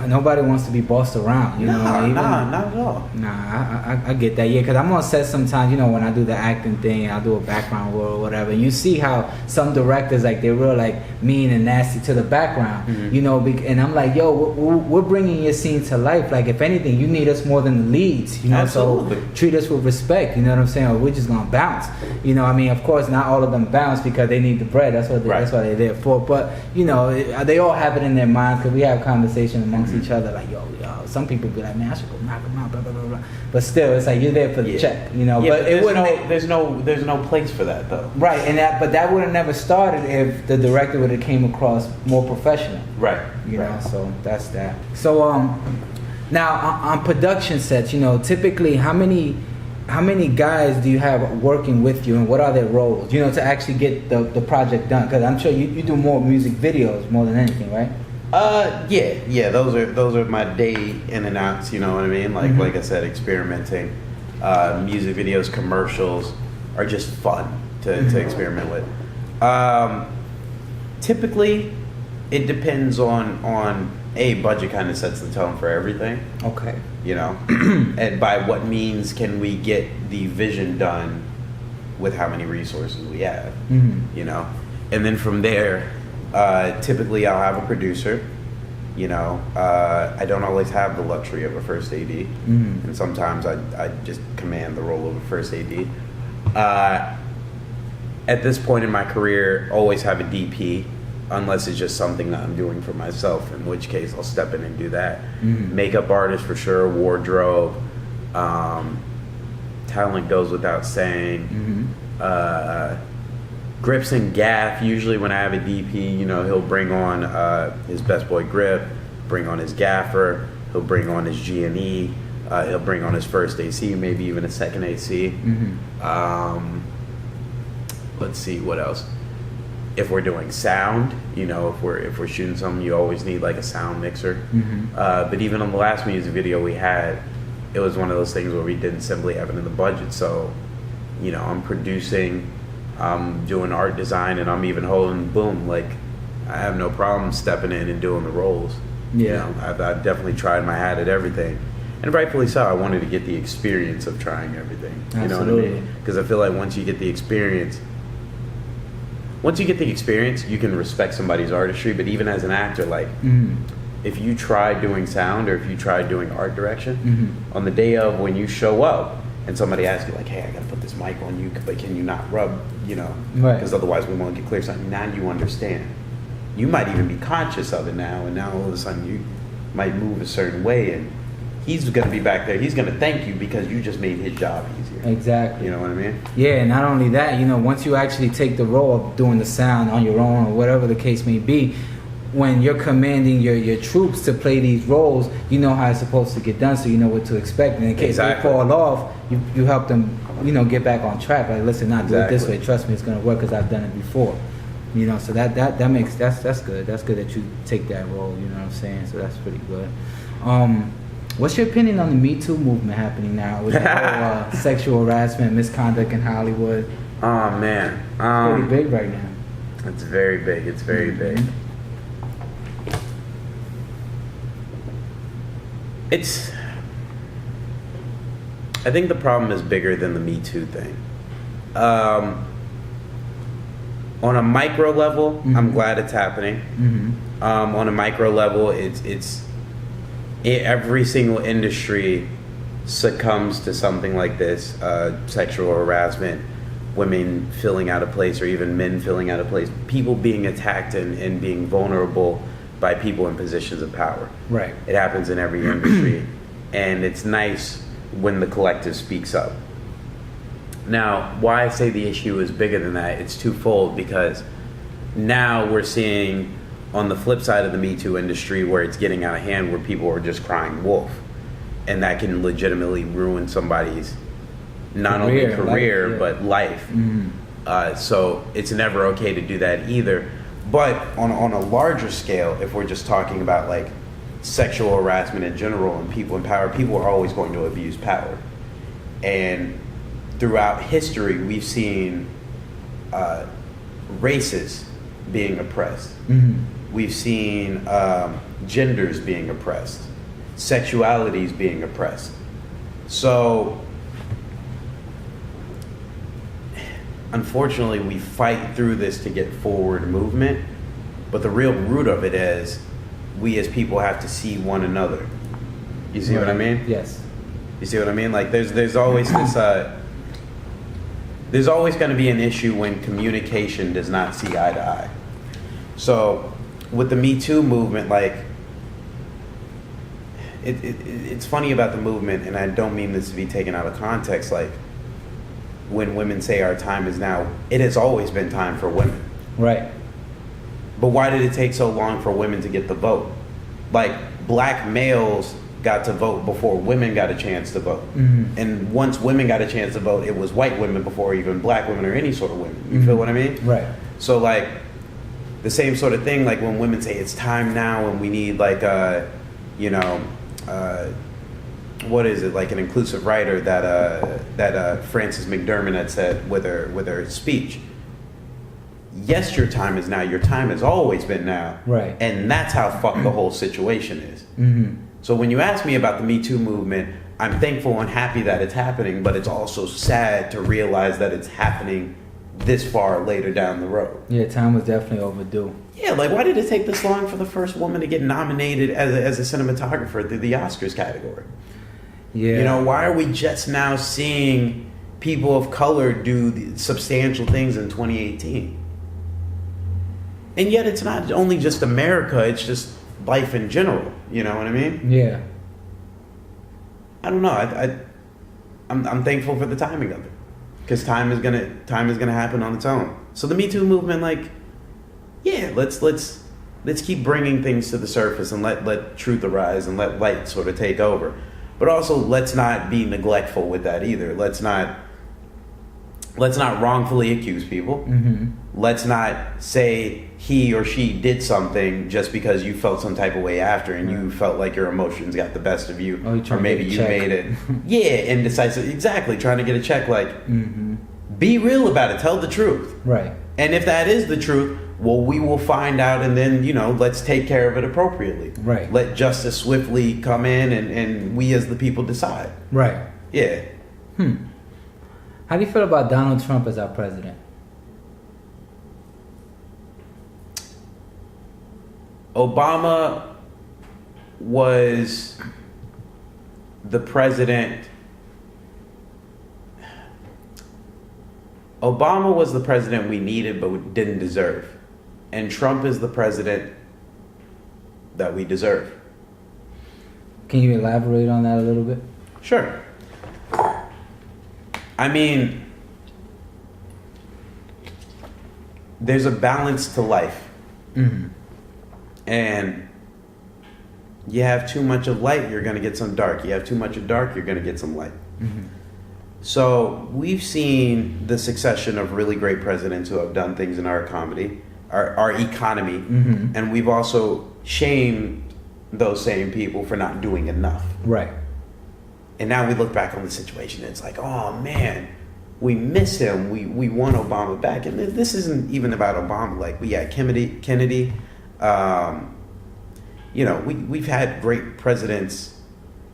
[SPEAKER 2] nobody wants to be bossed around. You know?
[SPEAKER 3] Not at all.
[SPEAKER 2] Nah, I get that. Yeah, because I'm on set sometimes. You know, when I do the acting thing, I do a background role or whatever. You see how some directors, like, they're real like mean and nasty to the background.
[SPEAKER 3] Mm-hmm.
[SPEAKER 2] You know, and I'm like, yo, we're bringing your scene to life. Like, if anything, you need us more than the leads. You know,
[SPEAKER 3] Absolutely.
[SPEAKER 2] so treat us with respect. You know what I'm saying? Or we're just gonna bounce. You know, I mean, of course, not all of them bounce because they need the bread. That's what that's what they're there for. But you know, they all have it in their minds because we have conversation amongst each other. Like, yo, some people be like, man, I should go knock them out, blah blah blah blah. But still, it's like you're there for the check. You know, but it wouldn't.
[SPEAKER 3] There's no place for that though.
[SPEAKER 2] Right, but that would have never started if the director would have came across more professional.
[SPEAKER 3] Right.
[SPEAKER 2] You know, so that's that. So now on production sets, you know, typically how many guys do you have working with you, and what are their roles? You know, to actually get the project done, because I'm sure you do more music videos more than anything, right?
[SPEAKER 3] Yeah. Those are my day in and outs. You know what I mean? Like I said, experimenting. Music videos, commercials are just fun to experiment with. Typically, it depends on budget kind of sets the tone for everything.
[SPEAKER 2] Okay.
[SPEAKER 3] You know, and by what means can we get the vision done with how many resources we have?
[SPEAKER 2] Mm-hmm.
[SPEAKER 3] You know, and then from there, typically I'll have a producer. You know, I don't always have the luxury of a first AD, and sometimes I just command the role of a first AD. At this point in my career, always have a DP, unless it's just something that I'm doing for myself, in which case I'll step in and do that. Makeup artist for sure, wardrobe, talent goes without saying. Grips and gaff, usually when I have a DP, you know, he'll bring on his best boy grip, bring on his gaffer, he'll bring on his G&E, he'll bring on his first AC, maybe even a second AC. Let's see, what else? If we're doing sound, you know, if we're shooting something, you always need like a sound mixer. But even on the last music video we had, it was one of those things where we didn't simply have it in the budget. So, you know, I'm producing, I'm doing art design, and I'm even holding boom. Like, I have no problem stepping in and doing the roles.
[SPEAKER 2] Yeah.
[SPEAKER 3] You know, I've definitely tried my hat at everything. And rightfully so. I wanted to get the experience of trying everything. You
[SPEAKER 2] Absolutely.
[SPEAKER 3] know what I mean? Because I feel like once you get the experience, you can respect somebody's artistry. But even as an actor, like, if you try doing sound or if you try doing art direction, on the day of when you show up and somebody asks you, like, hey, I got to put this mic on you, but can you not rub, you know?
[SPEAKER 2] Right.
[SPEAKER 3] Because otherwise we won't get clear something. Now you understand. You might even be conscious of it now, and now all of a sudden you might move a certain way, and he's going to be back there. He's going to thank you because you just made his job easier.
[SPEAKER 2] Exactly.
[SPEAKER 3] You know what I mean?
[SPEAKER 2] Yeah, and not only that, you know, once you actually take the role of doing the sound on your own or whatever the case may be, when you're commanding your troops to play these roles, you know how it's supposed to get done, so you know what to expect. And in case they fall off, you help them, you know, get back on track. Like, listen, not do it this way. Trust me, it's going to work because I've done it before. You know, so that's good. That's good that you take that role. You know what I'm saying? So that's pretty good. What's your opinion on the Me Too movement happening now with the whole sexual harassment, misconduct in Hollywood?
[SPEAKER 3] Oh man,
[SPEAKER 2] Pretty big right now.
[SPEAKER 3] It's very big. It's very big. I think the problem is bigger than the Me Too thing. On a micro level, I'm glad it's happening. On a micro level, every single industry succumbs to something like this, sexual harassment, women filling out a place, or even men filling out a place, people being attacked and being vulnerable by people in positions of power.
[SPEAKER 2] Right.
[SPEAKER 3] It happens in every industry, and it's nice when the collective speaks up. Now, why I say the issue is bigger than that, it's twofold, because now we're seeing on the flip side of the Me Too industry where it's getting out of hand, where people are just crying wolf, and that can legitimately ruin somebody's not only career, but life. So it's never okay to do that either. But on a larger scale, if we're just talking about like sexual harassment in general and people in power, people are always going to abuse power. And throughout history, we've seen races being oppressed. We've seen genders being oppressed, sexualities being oppressed. So, unfortunately, we fight through this to get forward movement, but the real root of it is we as people have to see one another. You see what I mean?
[SPEAKER 2] Yes.
[SPEAKER 3] You see what I mean? Like there's always this there's always going to be an issue when communication does not see eye to eye. So with the Me Too movement, like it's funny about the movement, and I don't mean this to be taken out of context, like when women say our time is now, it has always been time for women.
[SPEAKER 2] Right.
[SPEAKER 3] But why did it take so long for women to get the vote? Like black males got to vote before women got a chance to vote. And once women got a chance to vote, it was white women before even black women or any sort of women. You feel what I mean?
[SPEAKER 2] Right.
[SPEAKER 3] So like the same sort of thing, like when women say it's time now and we need like what is it, like an inclusive writer that Frances McDermott had said with her speech. Yes, your time is now. Your time has always been now.
[SPEAKER 2] Right.
[SPEAKER 3] And that's how fucked the whole situation is. So when you ask me about the Me Too movement, I'm thankful and happy that it's happening, but it's also sad to realize that it's happening this far later down the road.
[SPEAKER 2] Yeah, time was definitely overdue.
[SPEAKER 3] Yeah, like why did it take this long for the first woman to get nominated as a cinematographer through the Oscars category?
[SPEAKER 2] Yeah.
[SPEAKER 3] You know, why are we just now seeing people of color do substantial things in 2018? And yet it's not only just America, it's just life in general. You know what I mean?
[SPEAKER 2] Yeah.
[SPEAKER 3] I don't know. I'm thankful for the timing of it, because time is gonna happen on its own. So the Me Too movement, like, yeah, let's keep bringing things to the surface and let truth arise and let light sort of take over. But also, let's not be neglectful with that either. Let's not wrongfully accuse people. Let's not say he or she did something just because you felt some type of way after and you felt like your emotions got the best of you, or maybe you made it. Yeah, indecisive. Exactly, trying to get a check. Like, be real about it. Tell the truth.
[SPEAKER 2] Right.
[SPEAKER 3] And if that is the truth, well, we will find out, and then, you know, let's take care of it appropriately.
[SPEAKER 2] Right.
[SPEAKER 3] Let justice swiftly come in, and we as the people decide.
[SPEAKER 2] Right.
[SPEAKER 3] Yeah.
[SPEAKER 2] How do you feel about Donald Trump as our president?
[SPEAKER 3] Obama was the president. Obama was the president we needed but didn't deserve. And Trump is the president that we deserve.
[SPEAKER 2] Can you elaborate on that a little bit?
[SPEAKER 3] Sure. I mean, there's a balance to life. And you have too much of light, you're going to get some dark. You have too much of dark, you're going to get some light. So we've seen the succession of really great presidents who have done things in our economy, and we've also shamed those same people for not doing enough.
[SPEAKER 2] Right.
[SPEAKER 3] And now we look back on the situation and it's like, oh man, we miss him. We want Obama back. And this isn't even about Obama. Like, we had Kennedy. You know, we've had great presidents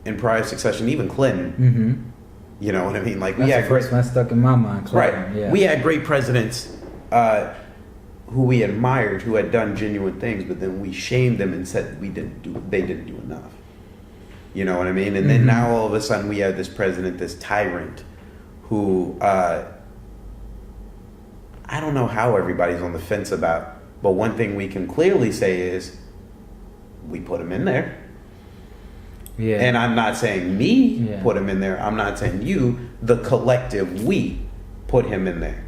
[SPEAKER 3] in prior succession, even Clinton. You know what I mean? Like,
[SPEAKER 2] that's the first one stuck in my mind. Clinton.
[SPEAKER 3] Right.
[SPEAKER 2] Yeah.
[SPEAKER 3] We had great presidents who we admired, who had done genuine things, but then we shamed them and said they didn't do enough. You know what I mean? And then now all of a sudden we have this president, this tyrant, who I don't know how everybody's on the fence about, but one thing we can clearly say is we put him in there.
[SPEAKER 2] Yeah.
[SPEAKER 3] And I'm not saying me put him in there. I'm not saying you, the collective we, put him in there.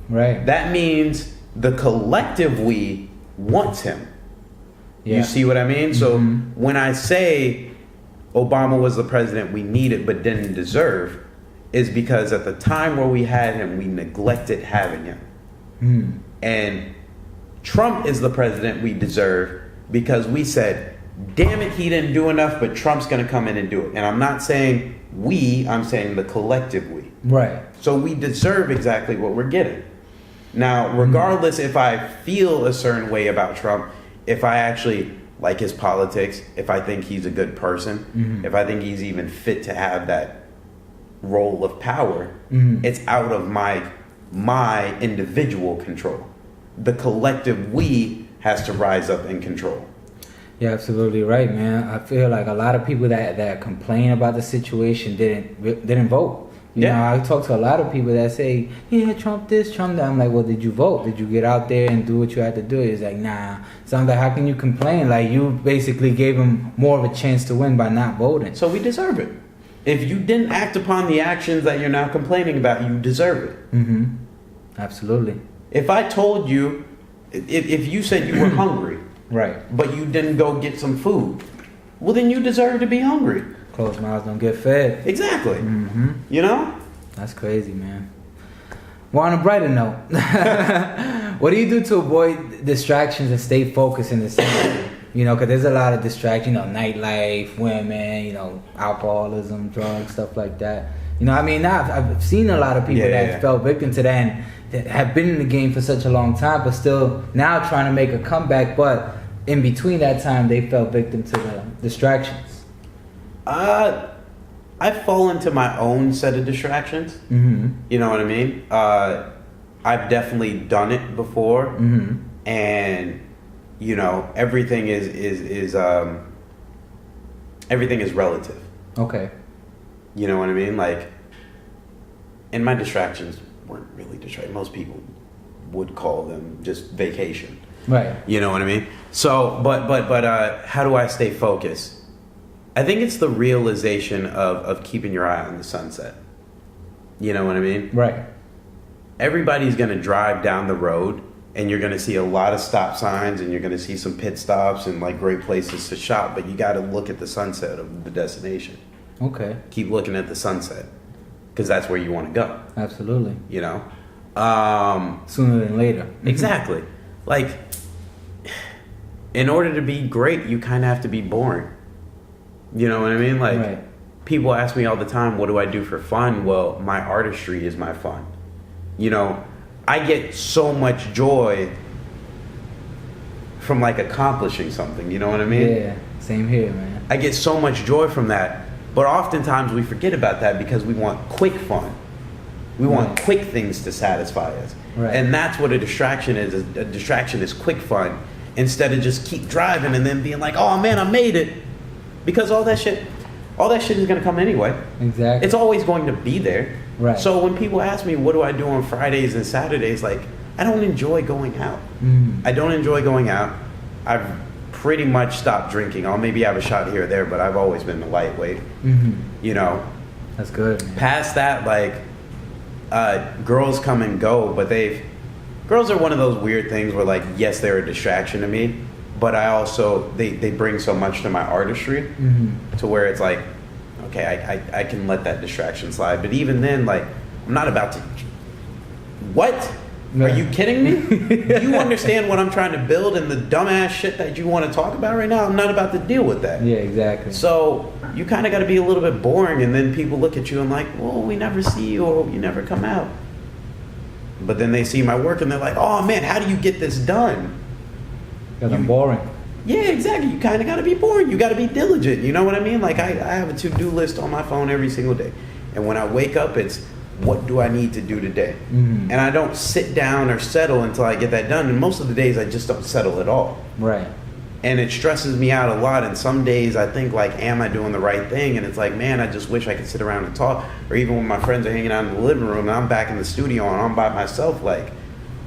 [SPEAKER 2] Right.
[SPEAKER 3] That means the collective we wants him.
[SPEAKER 2] Yeah.
[SPEAKER 3] You see what I mean? So when I say Obama was the president we needed but didn't deserve, is because at the time where we had him, we neglected having him. And Trump is the president we deserve because we said, damn it, he didn't do enough, but Trump's going to come in and do it. And I'm not saying we, I'm saying the collective we.
[SPEAKER 2] Right.
[SPEAKER 3] So we deserve exactly what we're getting. Now, regardless if I feel a certain way about Trump, if I actually like his politics, if I think he's a good person, if I think he's even fit to have that role of power, it's out of my individual control. The collective we has to rise up and control.
[SPEAKER 2] You're absolutely right, man. I feel like a lot of people that complain about the situation didn't vote. You know, I talk to a lot of people that say, yeah, Trump this, Trump that. I'm like, well, did you vote? Did you get out there and do what you had to do? He's like, nah. So I'm like, how can you complain? Like, you basically gave him more of a chance to win by not voting.
[SPEAKER 3] So we deserve it. If you didn't act upon the actions that you're now complaining about, you deserve it.
[SPEAKER 2] Absolutely.
[SPEAKER 3] If I told you, if you said you were hungry,
[SPEAKER 2] right,
[SPEAKER 3] but you didn't go get some food, well, then you deserve to be hungry.
[SPEAKER 2] Closed mouths don't get fed.
[SPEAKER 3] Exactly. You know?
[SPEAKER 2] That's crazy, man. Well, on a brighter note, what do you do to avoid distractions and stay focused in the same? You know, because there's a lot of distractions, you know, nightlife, women, you know, alcoholism, drugs, stuff like that. You know, I mean, I've seen a lot of people that fell victim to that and that have been in the game for such a long time, but still now trying to make a comeback. But in between that time, they fell victim to the distractions.
[SPEAKER 3] I fall into my own set of distractions. You know what I mean? I've definitely done it before, and you know, everything is relative.
[SPEAKER 2] Okay.
[SPEAKER 3] You know what I mean? Like, and my distractions weren't really distractions. Most people would call them just vacation.
[SPEAKER 2] Right.
[SPEAKER 3] You know what I mean? So, but how do I stay focused? I think it's the realization of keeping your eye on the sunset. You know what I mean?
[SPEAKER 2] Right.
[SPEAKER 3] Everybody's going to drive down the road and you're going to see a lot of stop signs and you're going to see some pit stops and like great places to shop, but you got to look at the sunset of the destination.
[SPEAKER 2] Okay.
[SPEAKER 3] Keep looking at the sunset because that's where you want to go.
[SPEAKER 2] Absolutely.
[SPEAKER 3] You know?
[SPEAKER 2] Sooner than later.
[SPEAKER 3] Exactly. Like, in order to be great, you kind of have to be boring. You know what I mean? Like, people ask me all the time, what do I do for fun? Well, my artistry is my fun. You know, I get so much joy from like accomplishing something. You know what I mean?
[SPEAKER 2] Yeah, same here, man.
[SPEAKER 3] I get so much joy from that. But oftentimes we forget about that because we want quick fun. We want quick things to satisfy us.
[SPEAKER 2] Right.
[SPEAKER 3] And that's what a distraction is. A distraction is quick fun instead of just keep driving and then being like, oh man, I made it. Because all that shit is going to come anyway.
[SPEAKER 2] Exactly.
[SPEAKER 3] It's always going to be there.
[SPEAKER 2] Right.
[SPEAKER 3] So when people ask me, what do I do on Fridays and Saturdays? Like, I don't enjoy going out. I don't enjoy going out. I've pretty much stopped drinking. I'll maybe have a shot here or there, but I've always been a lightweight. You know?
[SPEAKER 2] That's good, man.
[SPEAKER 3] Past that, like, girls come and go, but girls are one of those weird things where, like, yes, they're a distraction to me. But I also, they bring so much to my artistry to where it's like, okay, I can let that distraction slide. But even then, like, I'm not about to, what? Are you kidding me? Do you understand what I'm trying to build and the dumbass shit that you want to talk about right now? I'm not about to deal with that.
[SPEAKER 2] Yeah, exactly.
[SPEAKER 3] So you kind of got to be a little bit boring, and then people look at you and like, well, we never see you or you never come out. But then they see my work and they're like, oh man, how do you get this done?
[SPEAKER 2] Because I'm boring.
[SPEAKER 3] Yeah, exactly. You kind of got to be boring. You got to be diligent. You know what I mean? Like, I have a to-do list on my phone every single day. And when I wake up, it's, what do I need to do today? And I don't sit down or settle until I get that done. And most of the days, I just don't settle at all.
[SPEAKER 2] Right.
[SPEAKER 3] And it stresses me out a lot. And some days, I think, like, am I doing the right thing? And it's like, man, I just wish I could sit around and talk. Or even when my friends are hanging out in the living room and I'm back in the studio and I'm by myself, like,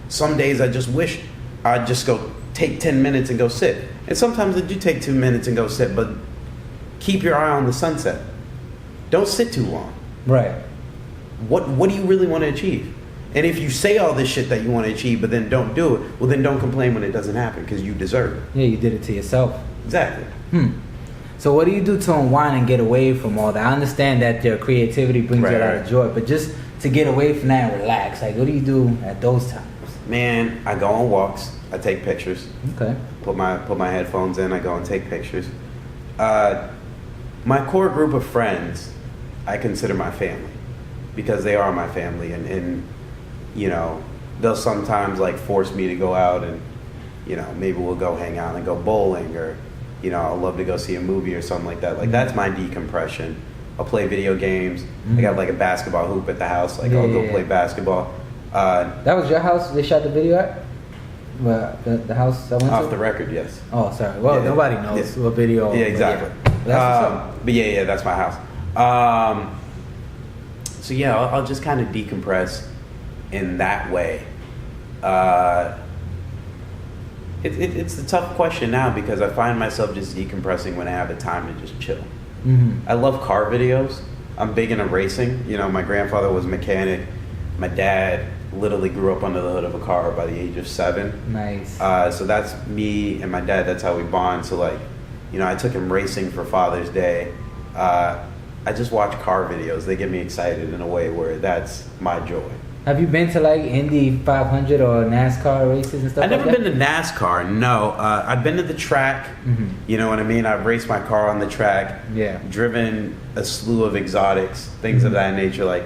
[SPEAKER 3] some days I just wish I'd just go take 10 minutes and go sit. And sometimes I do take 2 minutes and go sit, but keep your eye on the sunset. Don't sit too long.
[SPEAKER 2] Right.
[SPEAKER 3] What do you really want to achieve? And if you say all this shit that you want to achieve, but then don't do it, well, then don't complain when it doesn't happen because you deserve it.
[SPEAKER 2] Yeah, you did it to yourself.
[SPEAKER 3] Exactly.
[SPEAKER 2] So what do you do to unwind and get away from all that? I understand that your creativity brings you a lot of joy, but just to get away from that and relax, like, what do you do at those times?
[SPEAKER 3] Man, I go on walks. I take pictures.
[SPEAKER 2] Okay.
[SPEAKER 3] Put my headphones in. I go and take pictures. My core group of friends, I consider my family because they are my family, and you know, they'll sometimes like force me to go out and, you know, maybe we'll go hang out and go bowling, or, you know, I'll love to go see a movie or something like that. Like that's my decompression. I'll play video games. I got like a basketball hoop at the house. Like I'll go play basketball.
[SPEAKER 2] That was your house they shot the video at? Well, the house I went to?
[SPEAKER 3] Off the record, yes.
[SPEAKER 2] Oh, sorry. Well, nobody knows what video.
[SPEAKER 3] Yeah, exactly. But yeah, that's my house. So yeah, I'll just kind of decompress in that way. It's a tough question now because I find myself just decompressing when I have the time to just chill. I love car videos. I'm big into racing. You know, my grandfather was a mechanic. My dad literally grew up under the hood of a car by the age of 7.
[SPEAKER 2] Nice.
[SPEAKER 3] So that's me and my dad. That's how we bond. So like, you know, I took him racing for Father's Day. I just watch car videos. They get me excited in a way where that's my joy.
[SPEAKER 2] Have you been to like Indy 500 or NASCAR races and stuff?
[SPEAKER 3] I've never been to NASCAR. No, I've been to the track. You know what I mean? I've raced my car on the track.
[SPEAKER 2] Yeah.
[SPEAKER 3] Driven a slew of exotics, things of that nature. Like,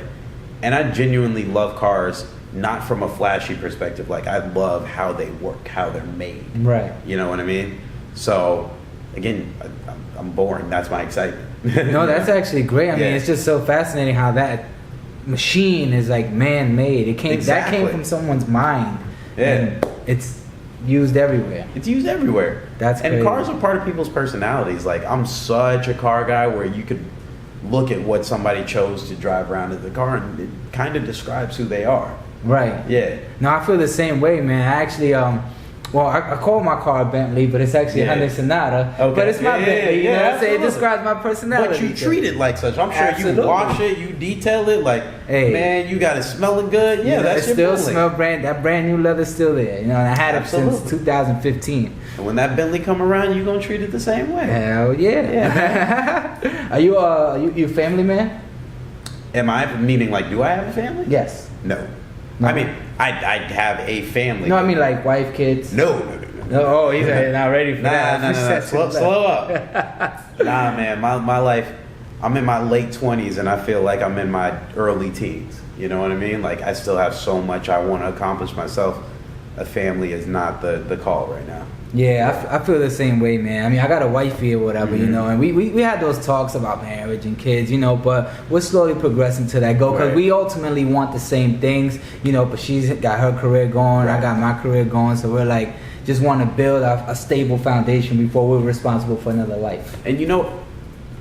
[SPEAKER 3] and I genuinely love cars, not from a flashy perspective. Like, I love how they work, how they're made.
[SPEAKER 2] Right.
[SPEAKER 3] You know what I mean? So, again, I'm boring. That's my excitement.
[SPEAKER 2] No, that's actually great. I mean, it's just so fascinating how that machine is like man-made. That came from someone's mind.
[SPEAKER 3] Yeah.
[SPEAKER 2] And it's used everywhere.
[SPEAKER 3] It's used everywhere.
[SPEAKER 2] That's
[SPEAKER 3] and
[SPEAKER 2] crazy.
[SPEAKER 3] Cars are part of people's personalities. Like, I'm such a car guy where you could look at what somebody chose to drive around in the car and it kind of describes who they are.
[SPEAKER 2] Right.
[SPEAKER 3] Yeah.
[SPEAKER 2] No, I feel the same way, man. I actually I call my car a Bentley, but it's actually a Hyundai Sonata.
[SPEAKER 3] Okay.
[SPEAKER 2] But it's my Bentley, you know what I'm saying? It describes my personality.
[SPEAKER 3] But you treat it like such. I'm sure
[SPEAKER 2] Absolutely.
[SPEAKER 3] you wash it, you detail it, like, man, you got it smelling good. Yeah, that's
[SPEAKER 2] it
[SPEAKER 3] your
[SPEAKER 2] still
[SPEAKER 3] Bentley.
[SPEAKER 2] that brand new leather's still there. You know, and I had it since 2015.
[SPEAKER 3] And when that Bentley come around, you gonna treat it the same way.
[SPEAKER 2] Hell yeah. Are you a family man?
[SPEAKER 3] Am I, meaning like, do I have a family?
[SPEAKER 2] Yes.
[SPEAKER 3] No. I mean, I have a family.
[SPEAKER 2] No, I mean like wife, kids.
[SPEAKER 3] No.
[SPEAKER 2] Oh, he's not ready for that.
[SPEAKER 3] No. Slow up. Nah, man. My life, I'm in my late 20s and I feel like I'm in my early teens. You know what I mean? Like, I still have so much I want to accomplish myself. A family is not the call right now.
[SPEAKER 2] Yeah, I feel the same way, man. I mean, I got a wifey or whatever, you know, and we had those talks about marriage and kids, you know, but we're slowly progressing to that goal because we ultimately want the same things, you know, but she's got her career going, I got my career going, so we're like, just want to build a stable foundation before we're responsible for another life.
[SPEAKER 3] And you know,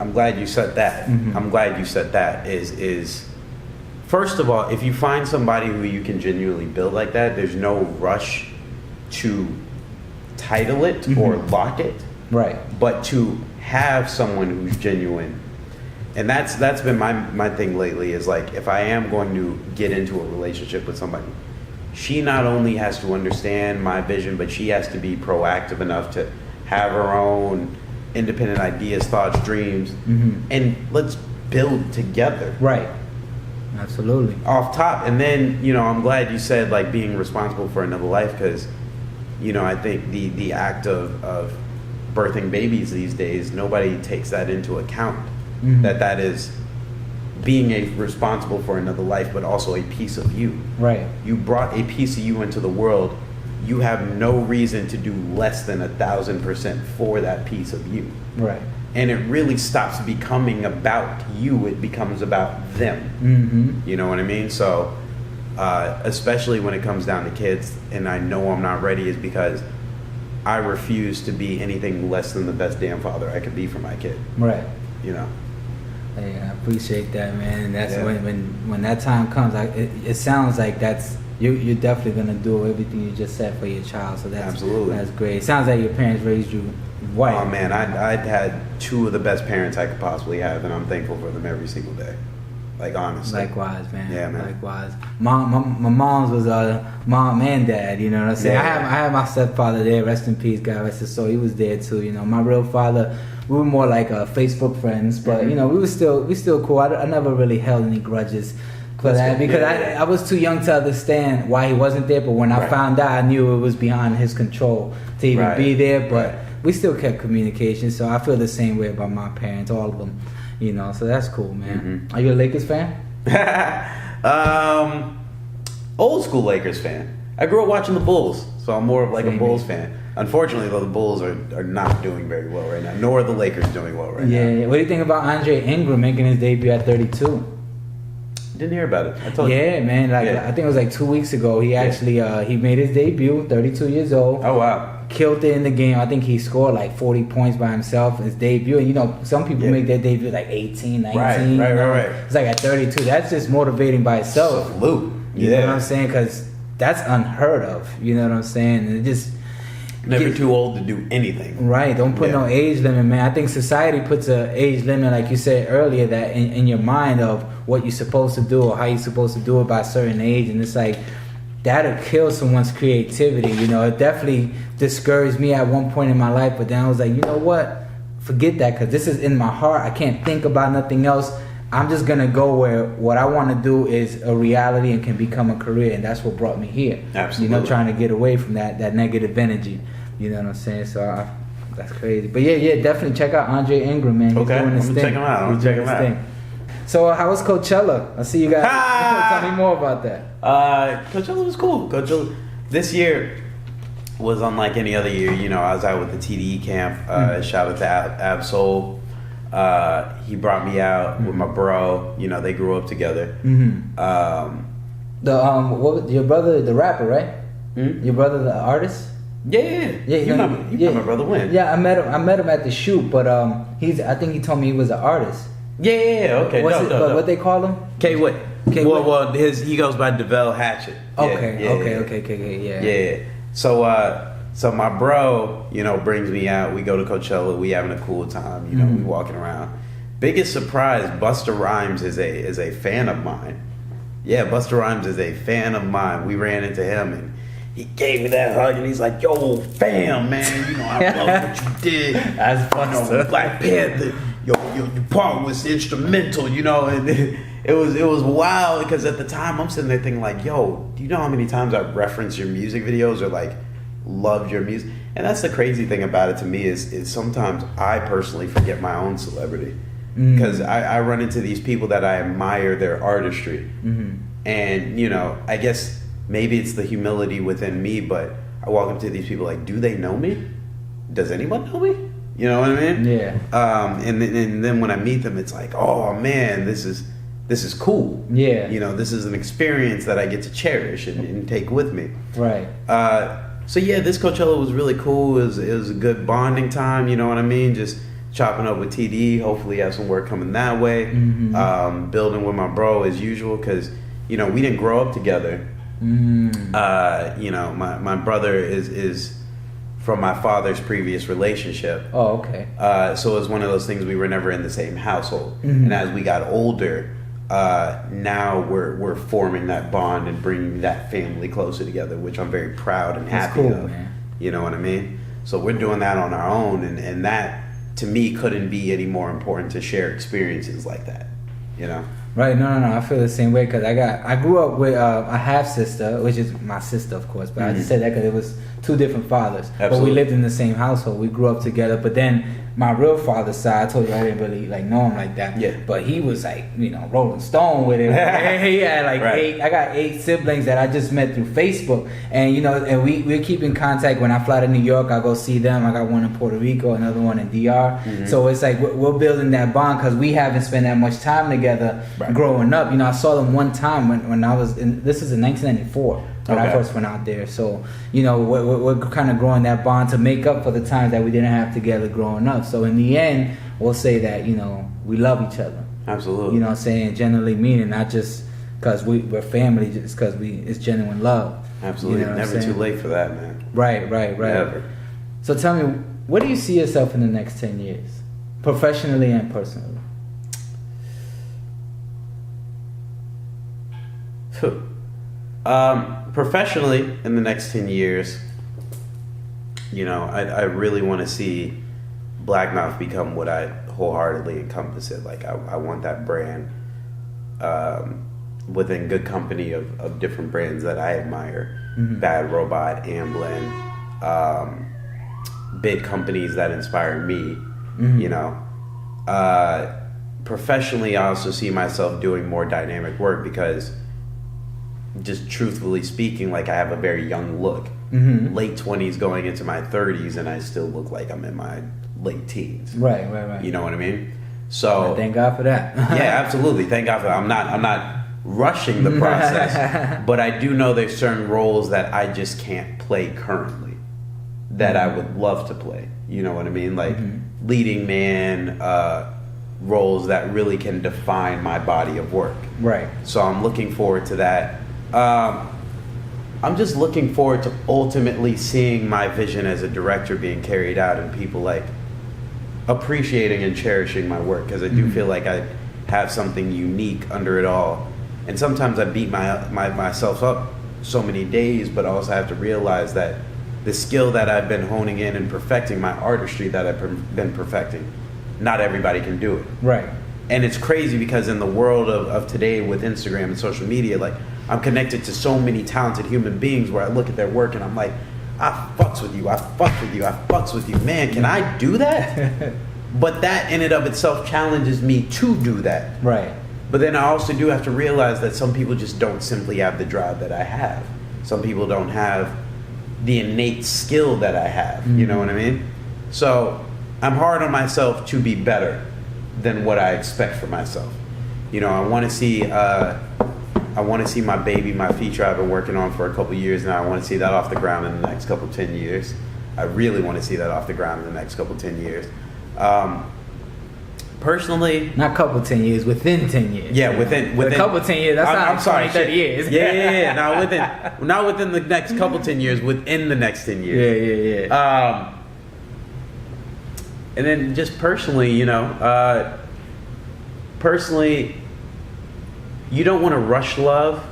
[SPEAKER 3] I'm glad you said that. I'm glad you said that is first of all, if you find somebody who you can genuinely build like that, there's no rush to title it or lock it,
[SPEAKER 2] right?
[SPEAKER 3] But to have someone who's genuine, and that's been my thing lately, is like, if I am going to get into a relationship with somebody, she not only has to understand my vision, but she has to be proactive enough to have her own independent ideas, thoughts, dreams, and let's build together.
[SPEAKER 2] Right. Absolutely.
[SPEAKER 3] Off top. And then, you know, I'm glad you said like being responsible for another life, because, you know, I think the act of birthing babies these days, nobody takes that into account. That is being responsible for another life, but also a piece of you.
[SPEAKER 2] Right.
[SPEAKER 3] You brought a piece of you into the world. You have no reason to do less than 1,000% for that piece of you.
[SPEAKER 2] Right.
[SPEAKER 3] And it really stops becoming about you. It becomes about them. You know what I mean? So, especially when it comes down to kids, and I know I'm not ready, is because I refuse to be anything less than the best damn father I could be for my kid.
[SPEAKER 2] Right.
[SPEAKER 3] You know.
[SPEAKER 2] Hey, I appreciate that, man. And that's when that time comes, it sounds like you're definitely gonna do everything you just said for your child. So that's great. It sounds like your parents raised you right.
[SPEAKER 3] Oh man, I'd had two of the best parents I could possibly have, and I'm thankful for them every single day. Like, honestly.
[SPEAKER 2] Likewise, man.
[SPEAKER 3] Yeah, man.
[SPEAKER 2] Likewise. My mom's was mom and dad. You know what I'm saying?
[SPEAKER 3] Yeah.
[SPEAKER 2] I had my stepfather there. Rest in peace, God rest his soul. He was there too. You know, my real father. We were more like Facebook friends, but you know, we were still cool. I never really held any grudges for that because I was too young to understand why he wasn't there. But when I found out, I knew it was beyond his control to even be there. But we still kept communication, so I feel the same way about my parents, all of them. You know, so that's cool, man. Are you a Lakers fan?
[SPEAKER 3] Old school Lakers fan. I grew up watching the Bulls, so I'm more of like a Bulls fan. Unfortunately, though, the Bulls are not doing very well right now, nor are the Lakers doing well right now.
[SPEAKER 2] Yeah. What do you think about Andre Ingram making his debut at 32?
[SPEAKER 3] Didn't hear about it. I told you.
[SPEAKER 2] Yeah, man. I think it was like 2 weeks ago. He actually he made his debut, 32 years old.
[SPEAKER 3] Oh, wow.
[SPEAKER 2] Killed it in the game. I think he scored like 40 points by himself in his debut. And, you know, some people make their debut like 18, 19.
[SPEAKER 3] Right.
[SPEAKER 2] It's like at 32. That's just motivating by itself.
[SPEAKER 3] Salute.
[SPEAKER 2] You know what I'm saying? Because that's unheard of. You know what I'm saying? It just...
[SPEAKER 3] Never too old to do anything.
[SPEAKER 2] Right. Don't put no age limit, man. I think society puts an age limit, like you said earlier, that in your mind of what you're supposed to do or how you're supposed to do it by a certain age. And it's like, that'll kill someone's creativity. You know, it definitely discouraged me at one point in my life. But then I was like, you know what? Forget that, because this is in my heart. I can't think about nothing else. I'm just going to go where what I want to do is a reality and can become a career. And that's what brought me here.
[SPEAKER 3] Absolutely.
[SPEAKER 2] You know, trying to get away from that negative energy. You know what I'm saying? So that's crazy. But yeah, definitely check out Andre Ingram, man. He's doing his thing.
[SPEAKER 3] Check him out. I'm check him out.
[SPEAKER 2] So how was Coachella? I see you guys. Tell me more about that.
[SPEAKER 3] Coachella was cool. Coachella this year was unlike any other year. You know, I was out with the TDE camp. Shout out to Absol. He brought me out with my bro. You know, they grew up together.
[SPEAKER 2] Your brother, the rapper, right? Your brother, the artist.
[SPEAKER 3] Yeah. You know my brother when?
[SPEAKER 2] Yeah, I met him at the shoot, but I think he told me he was an artist.
[SPEAKER 3] Yeah. Okay.
[SPEAKER 2] What they call him?
[SPEAKER 3] K-Wit. Well, he goes by DeVell Hatchet.
[SPEAKER 2] Okay.
[SPEAKER 3] So my bro, you know, brings me out. We go to Coachella. We having a cool time. You know, we walking around. Biggest surprise: Busta Rhymes is a fan of mine. Yeah, Busta Rhymes is a fan of mine. We ran into him and he gave me that hug and he's like, "Yo, fam, man, you know I love what you did.
[SPEAKER 2] That's Busta.
[SPEAKER 3] You know, Black Panther, your part was instrumental, you know." And it was wild because at the time I'm sitting there thinking like, "Yo, do you know how many times I've referenced your music videos or like loved your music?" And that's the crazy thing about it to me is sometimes I personally forget my own celebrity because I run into these people that I admire their artistry, and you know, I guess. Maybe it's the humility within me, but I walk up to these people like, do they know me? Does anyone know me? You know what I mean?
[SPEAKER 2] Yeah.
[SPEAKER 3] And then when I meet them, it's like, oh man, this is cool.
[SPEAKER 2] Yeah.
[SPEAKER 3] You know, this is an experience that I get to cherish and take with me.
[SPEAKER 2] Right.
[SPEAKER 3] So yeah, this Coachella was really cool. It was a good bonding time. You know what I mean? Just chopping up with TD. Hopefully, have some work coming that way. Building with my bro as usual, because you know we didn't grow up together. You know, my brother is from my father's previous relationship.
[SPEAKER 2] Oh, okay.
[SPEAKER 3] So it was one of those things, we were never in the same household. And as we got older, now we're forming that bond and bringing that family closer together, which I'm very proud and happy of. Man. You know what I mean? So we're doing that on our own, and that to me couldn't be any more important to share experiences like that. You know?
[SPEAKER 2] Right, no, I feel the same way because I grew up with a half sister, which is my sister, of course. But I just said that because it was two different fathers.
[SPEAKER 3] Absolutely.
[SPEAKER 2] But we lived in the same household. We grew up together. But then my real father's side, I told you I didn't really like know him like that.
[SPEAKER 3] Yeah.
[SPEAKER 2] But he was like, you know, Rolling Stone with it. He had like eight. I got 8 siblings that I just met through Facebook, and you know, and we keep in contact. When I fly to New York, I go see them. I got one in Puerto Rico, another one in DR. So it's like we're building that bond because we haven't spent that much time together growing up. You know, I saw them one time when I was in. This is in 1994. When I first went out there. So, you know, we're kind of growing that bond to make up for the times that we didn't have together growing up. So in the end, we'll say that, you know, we love each other.
[SPEAKER 3] Absolutely.
[SPEAKER 2] You know what I'm saying? Generally meaning, not just because we're family, just because it's genuine love.
[SPEAKER 3] Absolutely. You know never too late for that, man.
[SPEAKER 2] Right.
[SPEAKER 3] Never.
[SPEAKER 2] So tell me, where do you see yourself in the next 10 years? Professionally and personally?
[SPEAKER 3] Professionally, in the next 10 years, you know, I really want to see Black Mouth become what I wholeheartedly encompass it. Like, I want that brand within good company of different brands that I admire. Bad Robot, Amblin, big companies that inspire me, you know. Professionally, I also see myself doing more dynamic work because, just truthfully speaking, like I have a very young look. Late 20s going into my 30s, and I still look like I'm in my late teens.
[SPEAKER 2] Right.
[SPEAKER 3] You know what I mean? So
[SPEAKER 2] thank God for that.
[SPEAKER 3] yeah, absolutely. Thank God for that. I'm not rushing the process, but I do know there's certain roles that I just can't play currently that I would love to play. You know what I mean? Like leading man, roles that really can define my body of work.
[SPEAKER 2] Right.
[SPEAKER 3] So I'm looking forward to that. I'm just looking forward to ultimately seeing my vision as a director being carried out and people like appreciating and cherishing my work, because I do feel like I have something unique under it all. And sometimes I beat myself up so many days, but also have to realize that the skill that I've been honing in and perfecting, my artistry that I've been perfecting, not everybody can do it.
[SPEAKER 2] Right.
[SPEAKER 3] And it's crazy because in the world of today with Instagram and social media, like I'm connected to so many talented human beings where I look at their work and I'm like, I fucks with you, I fucks with you, I fucks with you. Man, can I do that? But that in and of itself challenges me to do that.
[SPEAKER 2] Right.
[SPEAKER 3] But then I also do have to realize that some people just don't simply have the drive that I have. Some people don't have the innate skill that I have. You know what I mean? So I'm hard on myself to be better than what I expect for myself. You know, I want to see my baby, my feature I've been working on for a couple years now. I want to see that off the ground in the next couple 10 years. I really want to see that off the ground in the next couple 10 years. Personally,
[SPEAKER 2] not couple 10 years, within 10 years.
[SPEAKER 3] Yeah, within
[SPEAKER 2] a couple 10 years. That's
[SPEAKER 3] I'm
[SPEAKER 2] not
[SPEAKER 3] sorry,
[SPEAKER 2] 20, 30 years.
[SPEAKER 3] Yeah. Not within the next couple 10 years. Within the next 10 years.
[SPEAKER 2] Yeah.
[SPEAKER 3] And then just personally, you know, you don't want to rush love,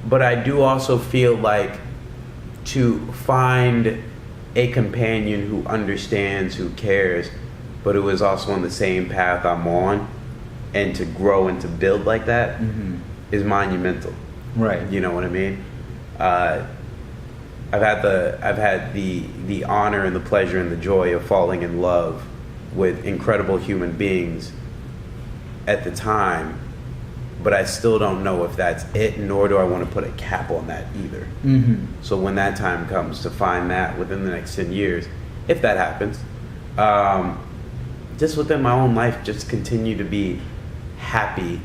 [SPEAKER 3] but I do also feel like to find a companion who understands, who cares, but who is also on the same path I'm on, and to grow and to build like that is monumental.
[SPEAKER 2] Right.
[SPEAKER 3] You know what I mean? I've had the honor and the pleasure and the joy of falling in love with incredible human beings at the time, but I still don't know if that's it, nor do I want to put a cap on that either. So when that time comes to find that within the next 10 years, if that happens, just within my own life, just continue to be happy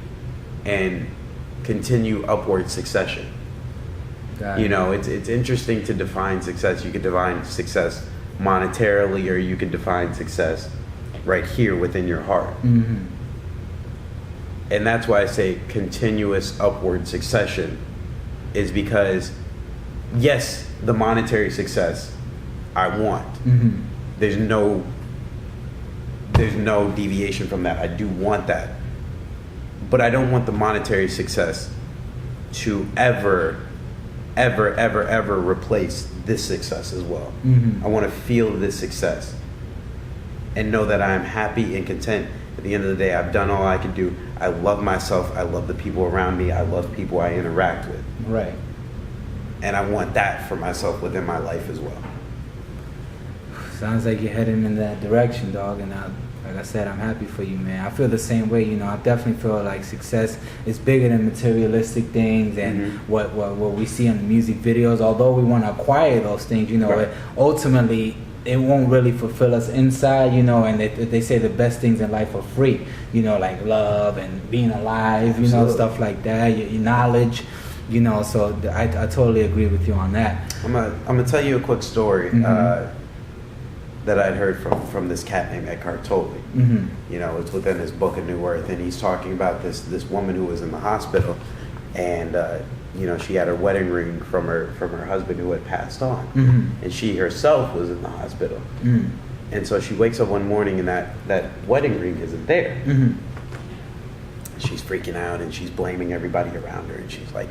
[SPEAKER 3] and continue upward succession. You know, it's interesting to define success. You could define success monetarily, or you could define success right here within your heart. And that's why I say continuous upward succession, is because, yes, the monetary success I want. There's no deviation from that. I do want that. But I don't want the monetary success to ever replace this success as well. I want to feel this success and know that I am happy and content. At the end of the day, I've done all I can do. I love myself. I love the people around me. I love people I interact with.
[SPEAKER 2] Right.
[SPEAKER 3] And I want that for myself within my life as well.
[SPEAKER 2] Sounds like you're heading in that direction, dog. And like I said, I'm happy for you, man. I feel the same way. You know, I definitely feel like success is bigger than materialistic things and what we see in the music videos. Although we want to acquire those things, you know, ultimately it won't really fulfill us inside, you know. And they say the best things in life are free, you know, like love and being alive, you know, stuff like that, your knowledge, you know. So I totally agree with you on that. I'm
[SPEAKER 3] gonna tell you a quick story that I'd heard from this cat named Eckhart Tolle. You know, it's within his book A New Earth, and he's talking about this woman who was in the hospital, and you know, she had her wedding ring from her husband who had passed on, and she herself was in the hospital, and so she wakes up one morning and that wedding ring isn't there. She's freaking out and she's blaming everybody around her, and she's like,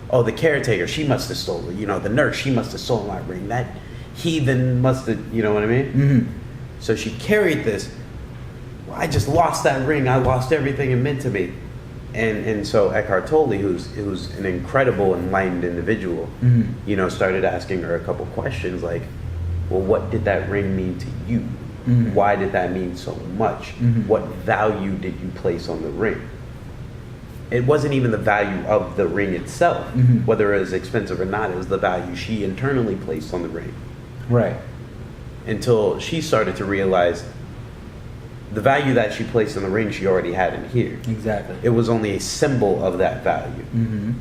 [SPEAKER 3] "Oh, the caretaker, she must have stolen. You know, the nurse, she must have stolen my ring. That heathen must have," you know what I mean? So she carried this. Well, I just lost that ring. I lost everything it meant to me. And so Eckhart Tolle, who's an incredible enlightened individual, you know, started asking her a couple questions like, well, what did that ring mean to you? Why did that mean so much? What value did you place on the ring? It wasn't even the value of the ring itself, whether it was expensive or not. It was the value she internally placed on the ring.
[SPEAKER 2] Right.
[SPEAKER 3] Until she started to realize the value that she placed on the ring she already had in here.
[SPEAKER 2] Exactly.
[SPEAKER 3] It was only a symbol of that value.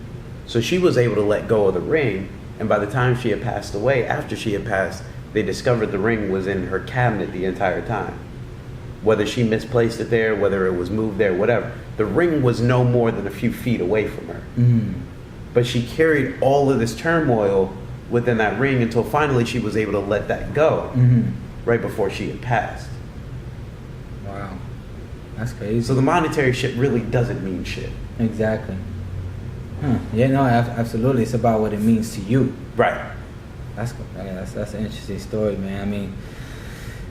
[SPEAKER 3] So she was able to let go of the ring, and by the time she had passed away, after she had passed, they discovered the ring was in her cabinet the entire time. Whether she misplaced it there, whether it was moved there, whatever. The ring was no more than a few feet away from her. But she carried all of this turmoil within that ring until finally she was able to let that go right before she had passed.
[SPEAKER 2] Wow. That's crazy.
[SPEAKER 3] So the monetary shit really doesn't mean shit.
[SPEAKER 2] Exactly. Yeah, no, absolutely. It's about what it means to you.
[SPEAKER 3] Right.
[SPEAKER 2] That's an interesting story, man. I mean,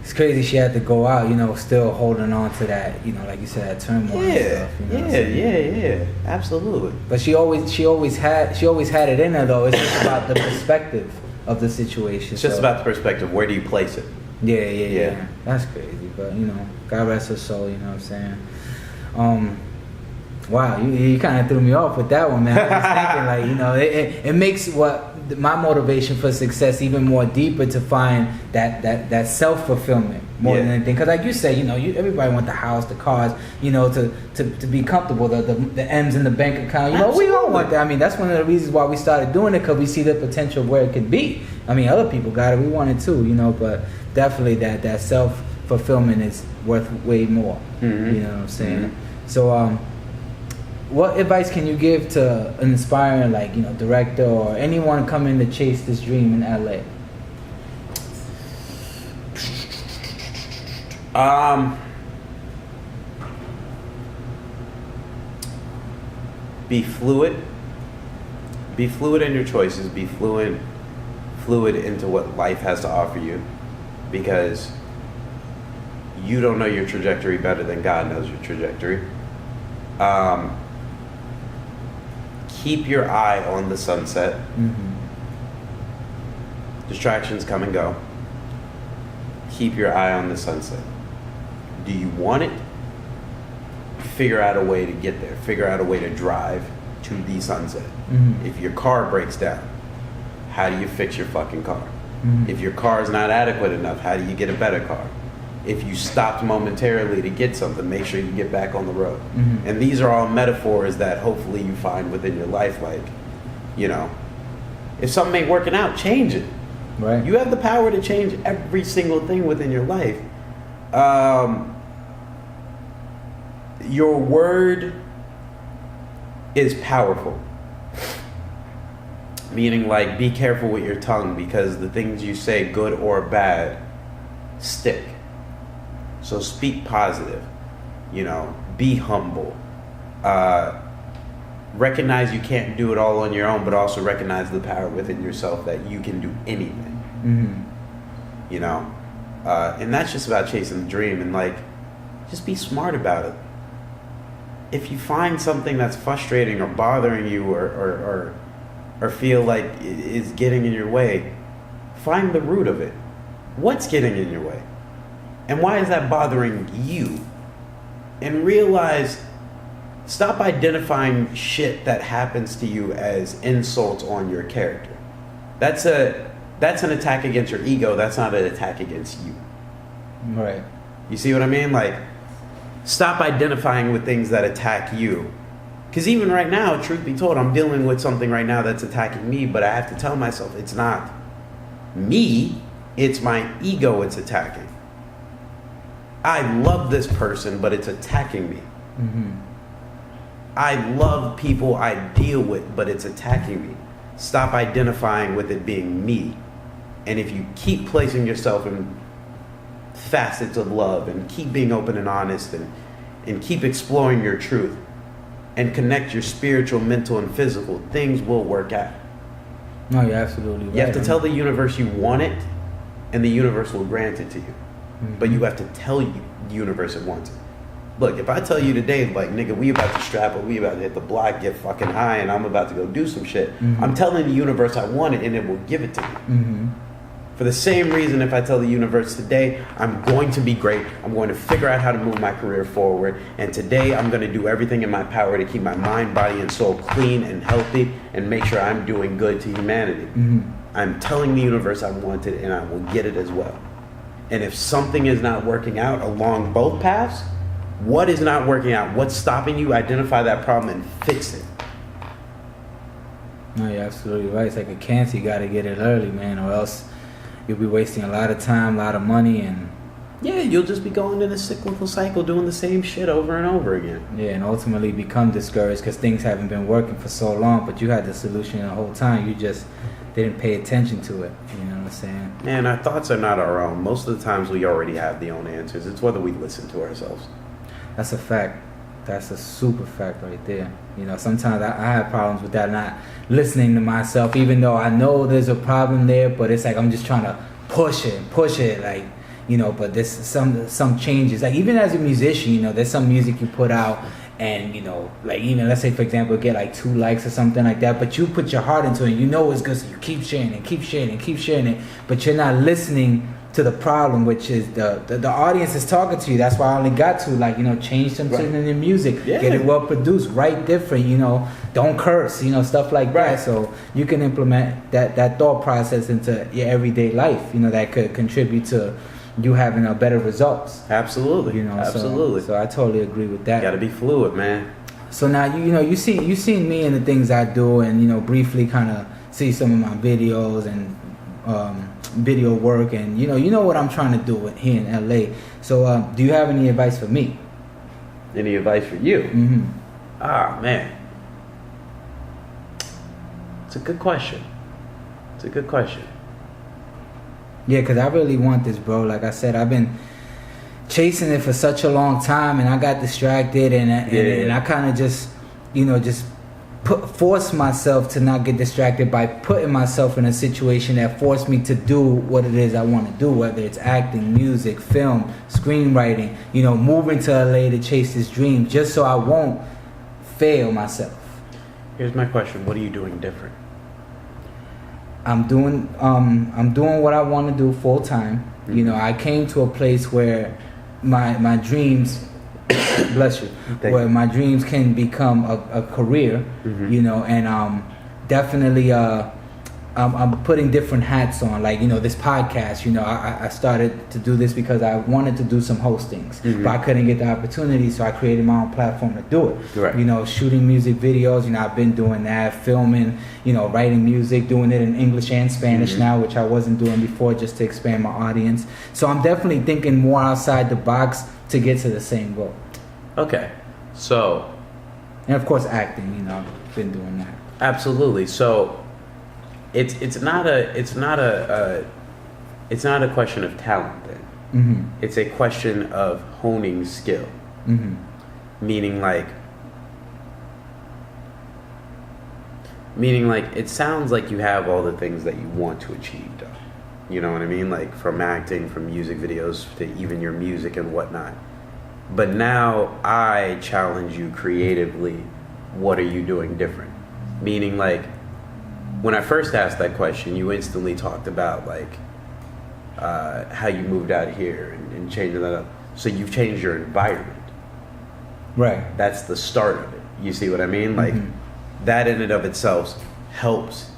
[SPEAKER 2] it's crazy she had to go out, you know, still holding on to that, you know, like you said, that turmoil and stuff. You know
[SPEAKER 3] Yeah, absolutely.
[SPEAKER 2] But she always had it in her though. It's just about the perspective of the situation.
[SPEAKER 3] It's just about the perspective. Where do you place it?
[SPEAKER 2] Yeah. That's crazy, but you know, God rest her soul. You know what I'm saying? Wow, you kind of threw me off with that one, man. I was thinking, like, you know, it makes my motivation for success even more deeper to find that self-fulfillment more than anything. Because like you say, you know, everybody want the house, the cars, you know, to be comfortable, the M's in the bank account. You know, we all want that. I mean, that's one of the reasons why we started doing it, because we see the potential of where it could be. I mean, other people got it. We want it too, you know, but definitely that self-fulfillment is worth way more. You know what I'm saying? So, what advice can you give to an inspiring, like, you know, director or anyone coming to chase this dream in LA?
[SPEAKER 3] Be fluid. Be fluid in your choices. Be fluid into what life has to offer you, because you don't know your trajectory better than God knows your trajectory. Keep your eye on the sunset. Distractions come and go. Keep your eye on the sunset. Do you want it? Figure out a way to get there. Figure out a way to drive to the sunset. If your car breaks down, how do you fix your fucking car? If your car is not adequate enough, how do you get a better car? If you stopped momentarily to get something, make sure you get back on the road. And these are all metaphors that hopefully you find within your life. Like, you know, if something ain't working out, change it.
[SPEAKER 2] Right.
[SPEAKER 3] You have the power to change every single thing within your life. Your word is powerful. Meaning, like, be careful with your tongue, because the things you say, good or bad, stick. So speak positive, you know, be humble. Recognize you can't do it all on your own, but also recognize the power within yourself that you can do anything. You know, and that's just about chasing the dream, and like, just be smart about it. If you find something that's frustrating or bothering you or feel like it is getting in your way, find the root of it. What's getting in your way? And why is that bothering you? And realize, stop identifying shit that happens to you as insults on your character. That's an attack against your ego. That's not an attack against you.
[SPEAKER 2] Right.
[SPEAKER 3] You see what I mean? Like, stop identifying with things that attack you. Because even right now, truth be told, I'm dealing with something right now that's attacking me, but I have to tell myself it's not me, it's my ego it's attacking. I love this person, but it's attacking me. I love people I deal with, but it's attacking me. Stop identifying with it being me. And if you keep placing yourself in facets of love and keep being open and honest and keep exploring your truth and connect your spiritual, mental, and physical, things will work out.
[SPEAKER 2] No, you're absolutely right.
[SPEAKER 3] You have to tell the universe you want it, and the universe will grant it to you. But you have to tell the universe it wants it. Look, if I tell you today, like, nigga, we about to strap up, we about to hit the block, get fucking high, and I'm about to go do some shit, I'm telling the universe I want it, and it will give it to me. For the same reason, if I tell the universe today, I'm going to be great, I'm going to figure out how to move my career forward, and today I'm going to do everything in my power to keep my mind, body, and soul clean and healthy and make sure I'm doing good to humanity. I'm telling the universe I want it, and I will get it as well. And if something is not working out along both paths, what is not working out? What's stopping you? Identify that problem and fix it.
[SPEAKER 2] No, you're absolutely right. It's like a cancer. You got to get it early, man, or else you'll be wasting a lot of time, a lot of money, and
[SPEAKER 3] yeah, you'll just be going in a cyclical cycle doing the same shit over and over again.
[SPEAKER 2] Yeah, and ultimately become discouraged because things haven't been working for so long, but you had the solution the whole time. You just didn't pay attention to it. You know what I'm saying?
[SPEAKER 3] Man, our thoughts are not our own. Most of the times we already have the own answers. It's whether we listen to ourselves.
[SPEAKER 2] That's a fact. That's a super fact right there. You know, sometimes I have problems with that, not listening to myself, even though I know there's a problem there, but it's like I'm just trying to push it, like, you know, but there's some changes. Like, even as a musician, you know, there's some music you put out and, you know, like, even let's say, for example, get like 2 likes or something like that, but you put your heart into it, you know it's good, so you keep sharing it, but you're not listening to the problem, which is the audience is talking to you. That's why I only got to, like, you know, change something in your music, get it well produced, write different, you know, don't curse, you know, stuff like that. So you can implement that thought process into your everyday life, you know, that could contribute to you having a better results.
[SPEAKER 3] Absolutely,
[SPEAKER 2] you know,
[SPEAKER 3] absolutely.
[SPEAKER 2] So I totally agree with that.
[SPEAKER 3] You gotta be fluid, man.
[SPEAKER 2] So now you know you seen me and the things I do, and you know, briefly kind of see some of my videos and video work, and you know what I'm trying to do here in LA. So do you have any advice for me?
[SPEAKER 3] Any advice for you? Ah, man, it's a good question.
[SPEAKER 2] Yeah, because I really want this, bro. Like I said, I've been chasing it for such a long time, and I got distracted, and I kind of just, you know, just force myself to not get distracted by putting myself in a situation that forced me to do what it is I want to do, whether it's acting, music, film, screenwriting, you know, moving to LA to chase this dream, just so I won't fail myself.
[SPEAKER 3] Here's my question: what are you doing different?
[SPEAKER 2] I'm doing what I want to do full time. You know, I came to a place where my dreams bless you. Where my dreams can become a career, you know, and definitely I'm putting different hats on. Like, you know, this podcast, you know, I started to do this because I wanted to do some hostings, but I couldn't get the opportunity, so I created my own platform to do it.
[SPEAKER 3] Right.
[SPEAKER 2] You know, shooting music videos, you know, I've been doing that, filming, you know, writing music, doing it in English and Spanish now, which I wasn't doing before, just to expand my audience. So I'm definitely thinking more outside the box to get to the same goal.
[SPEAKER 3] Okay, so,
[SPEAKER 2] and of course acting, you know, I've been doing that.
[SPEAKER 3] Absolutely. So it's not a question of talent then. It's a question of honing skill. Meaning like it sounds like you have all the things that you want to achieve, though. You know what I mean? Like, from acting, from music videos, to even your music and whatnot. But now I challenge you creatively. What are you doing different? Meaning, like, when I first asked that question, you instantly talked about, like, how you moved out here and changing that up. So you've changed your environment.
[SPEAKER 2] Right.
[SPEAKER 3] That's the start of it. You see what I mean? Like, that in and of itself helps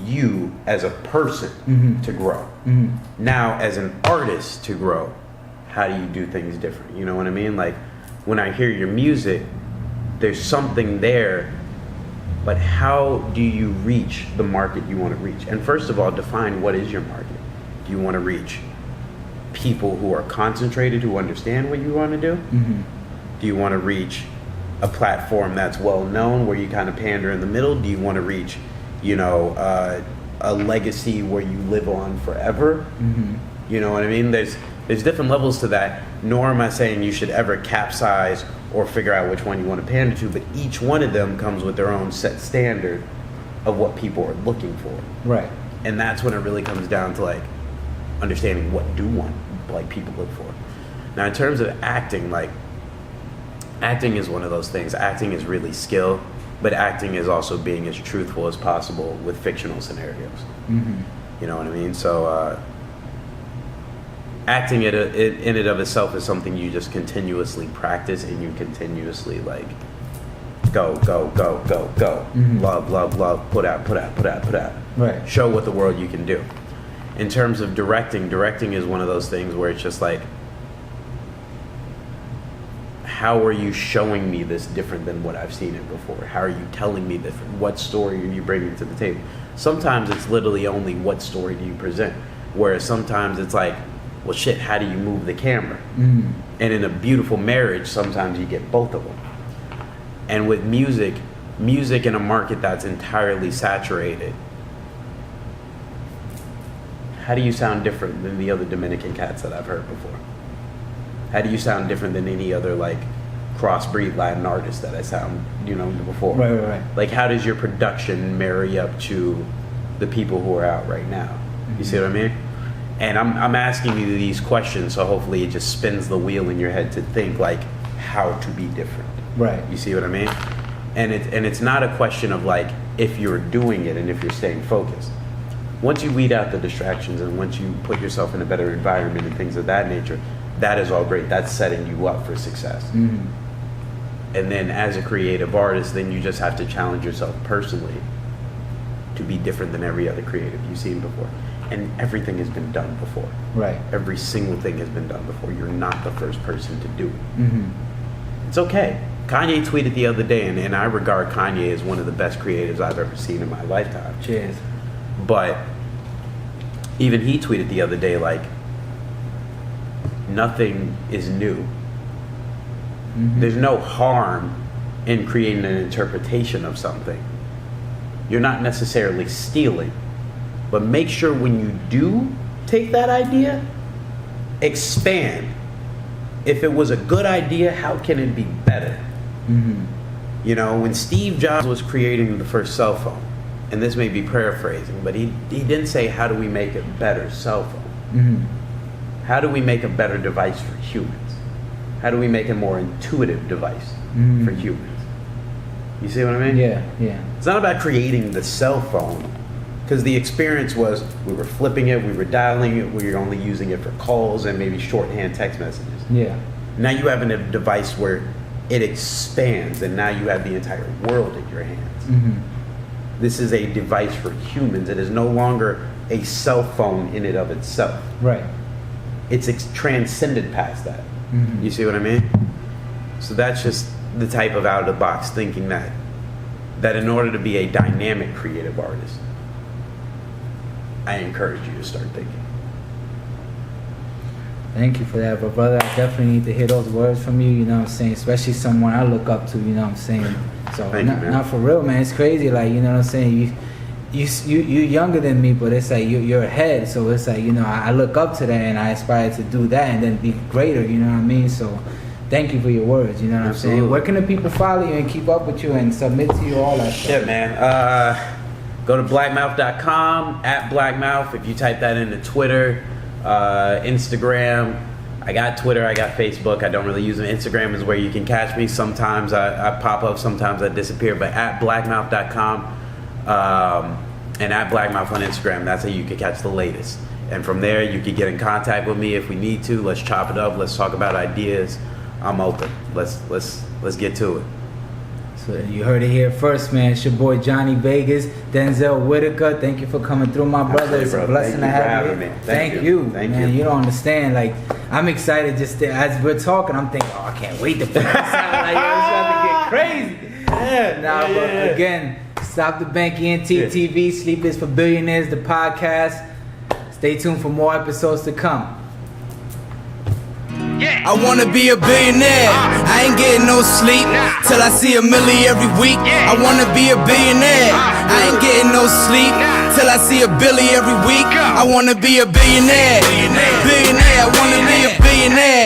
[SPEAKER 3] you as a person to grow. Now, as an artist to grow, how do you do things different? You know what I mean? Like, when I hear your music, there's something there, but how do you reach the market you want to reach? And first of all, define what is your market. Do you want to reach people who are concentrated, who understand what you want to do? Do you want to reach a platform that's well known, where you kind of pander in the middle? Do you want to reach, you know, a legacy where you live on forever? You know what I mean? There's different levels to that, nor am I saying you should ever capsize or figure out which one you want to pander to, but each one of them comes with their own set standard of what people are looking for.
[SPEAKER 2] Right.
[SPEAKER 3] And that's when it really comes down to, like, understanding what do people look for. Now, in terms of acting, like, acting is one of those things. Acting is really skill, but acting is also being as truthful as possible with fictional scenarios.
[SPEAKER 2] Mm-hmm.
[SPEAKER 3] You know what I mean? So acting in and of itself is something you just continuously practice, and you continuously like go.
[SPEAKER 2] Mm-hmm.
[SPEAKER 3] Love, put out.
[SPEAKER 2] Right.
[SPEAKER 3] Show what the world you can do. In terms of directing is one of those things where it's just like, how are you showing me this different than what I've seen it before? How are you telling me this? What story are you bringing to the table? Sometimes it's literally only what story do you present, whereas sometimes it's like, well, shit, how do you move the camera?
[SPEAKER 2] Mm-hmm.
[SPEAKER 3] And in a beautiful marriage, sometimes you get both of them. And with music in a market that's entirely saturated, how do you sound different than the other Dominican cats that I've heard before? How do you sound different than any other like crossbreed Latin artist that I sound, before?
[SPEAKER 2] Right.
[SPEAKER 3] Like, how does your production marry up to the people who are out right now?
[SPEAKER 2] Mm-hmm.
[SPEAKER 3] You see what I mean? And I'm asking you these questions, so hopefully it just spins the wheel in your head to think like how to be different.
[SPEAKER 2] Right.
[SPEAKER 3] You see what I mean? And it's not a question of like if you're doing it and if you're staying focused. Once you weed out the distractions and once you put yourself in a better environment and things of that nature, that is all great. That's setting you up for success.
[SPEAKER 2] Mm-hmm.
[SPEAKER 3] And then as a creative artist, then you just have to challenge yourself personally to be different than every other creative you've seen before. And everything has been done before.
[SPEAKER 2] Right.
[SPEAKER 3] Every single thing has been done before. You're not the first person to do it.
[SPEAKER 2] Mm-hmm.
[SPEAKER 3] It's okay. Kanye tweeted the other day, and I regard Kanye as one of the best creatives I've ever seen in my lifetime.
[SPEAKER 2] Cheers.
[SPEAKER 3] But even he tweeted the other day, like, nothing is new.
[SPEAKER 2] Mm-hmm.
[SPEAKER 3] There's no harm in creating an interpretation of something. You're not necessarily stealing, but make sure when you do take that idea, expand. If it was a good idea, how can it be better?
[SPEAKER 2] Mm-hmm.
[SPEAKER 3] When Steve Jobs was creating the first cell phone, and this may be paraphrasing, but he didn't say, how do we make a better cell phone?
[SPEAKER 2] Mm-hmm.
[SPEAKER 3] How do we make a better device for humans? How do we make a more intuitive device for humans? You see what I mean?
[SPEAKER 2] Yeah.
[SPEAKER 3] It's not about creating the cell phone, because the experience was we were flipping it, we were dialing it, we were only using it for calls and maybe shorthand text messages.
[SPEAKER 2] Yeah.
[SPEAKER 3] Now you have a device where it expands, and now you have the entire world in your hands.
[SPEAKER 2] Mm-hmm.
[SPEAKER 3] This is a device for humans. It is no longer a cell phone in and of itself.
[SPEAKER 2] Right.
[SPEAKER 3] It's transcended past that.
[SPEAKER 2] Mm-hmm.
[SPEAKER 3] You see what I mean? So that's just the type of out of the box thinking that in order to be a dynamic creative artist, I encourage you to start thinking.
[SPEAKER 2] Thank you for that, but brother, I definitely need to hear those words from you, you know what I'm saying? Especially someone I look up to, you know what I'm saying? So,
[SPEAKER 3] Thank you, man.
[SPEAKER 2] not for real, man. It's crazy, like, you know what I'm saying? You're younger than me, but it's like you're ahead. So it's like, I look up to that and I aspire to do that and then be greater, you know what I mean? So thank you for your words, you know what
[SPEAKER 3] Absolutely.
[SPEAKER 2] I'm saying? Where can the people follow you and keep up with you and submit to you, all that stuff?
[SPEAKER 3] Shit, man. Go to blackmouth.com, @blackmouth. If you type that into Twitter, Instagram. I got Twitter, I got Facebook. I don't really use them. Instagram is where you can catch me. Sometimes I pop up, sometimes I disappear. But @blackmouth.com and @blackmouth on Instagram. That's how you can catch the latest. And from there, you can get in contact with me if we need to. Let's chop it up. Let's talk about ideas. I'm open. Let's get to it.
[SPEAKER 2] So you heard it here first, man. It's your boy Johnny Vegas, Denzel Whitaker. Thank you for coming through, my brother.
[SPEAKER 3] Absolutely,
[SPEAKER 2] It's a
[SPEAKER 3] bro.
[SPEAKER 2] blessing
[SPEAKER 3] Thank
[SPEAKER 2] to
[SPEAKER 3] you for
[SPEAKER 2] have you.
[SPEAKER 3] having me.
[SPEAKER 2] Thank
[SPEAKER 3] Thank
[SPEAKER 2] you,
[SPEAKER 3] you. Thank
[SPEAKER 2] man.
[SPEAKER 3] you.
[SPEAKER 2] You don't understand. Like, I'm excited just as we're talking. I'm thinking, I can't wait to put this out. Like, yo, it's about to get crazy. But again, Stop the Banky NT TV. Sleep is for Billionaires, the podcast. Stay tuned for more episodes to come.
[SPEAKER 1] I wanna be a billionaire. I ain't getting no sleep till I see a milli every week. I wanna be a billionaire. I ain't getting no sleep till I see a billy every week. I wanna be a billionaire. Billionaire. I wanna be a billionaire.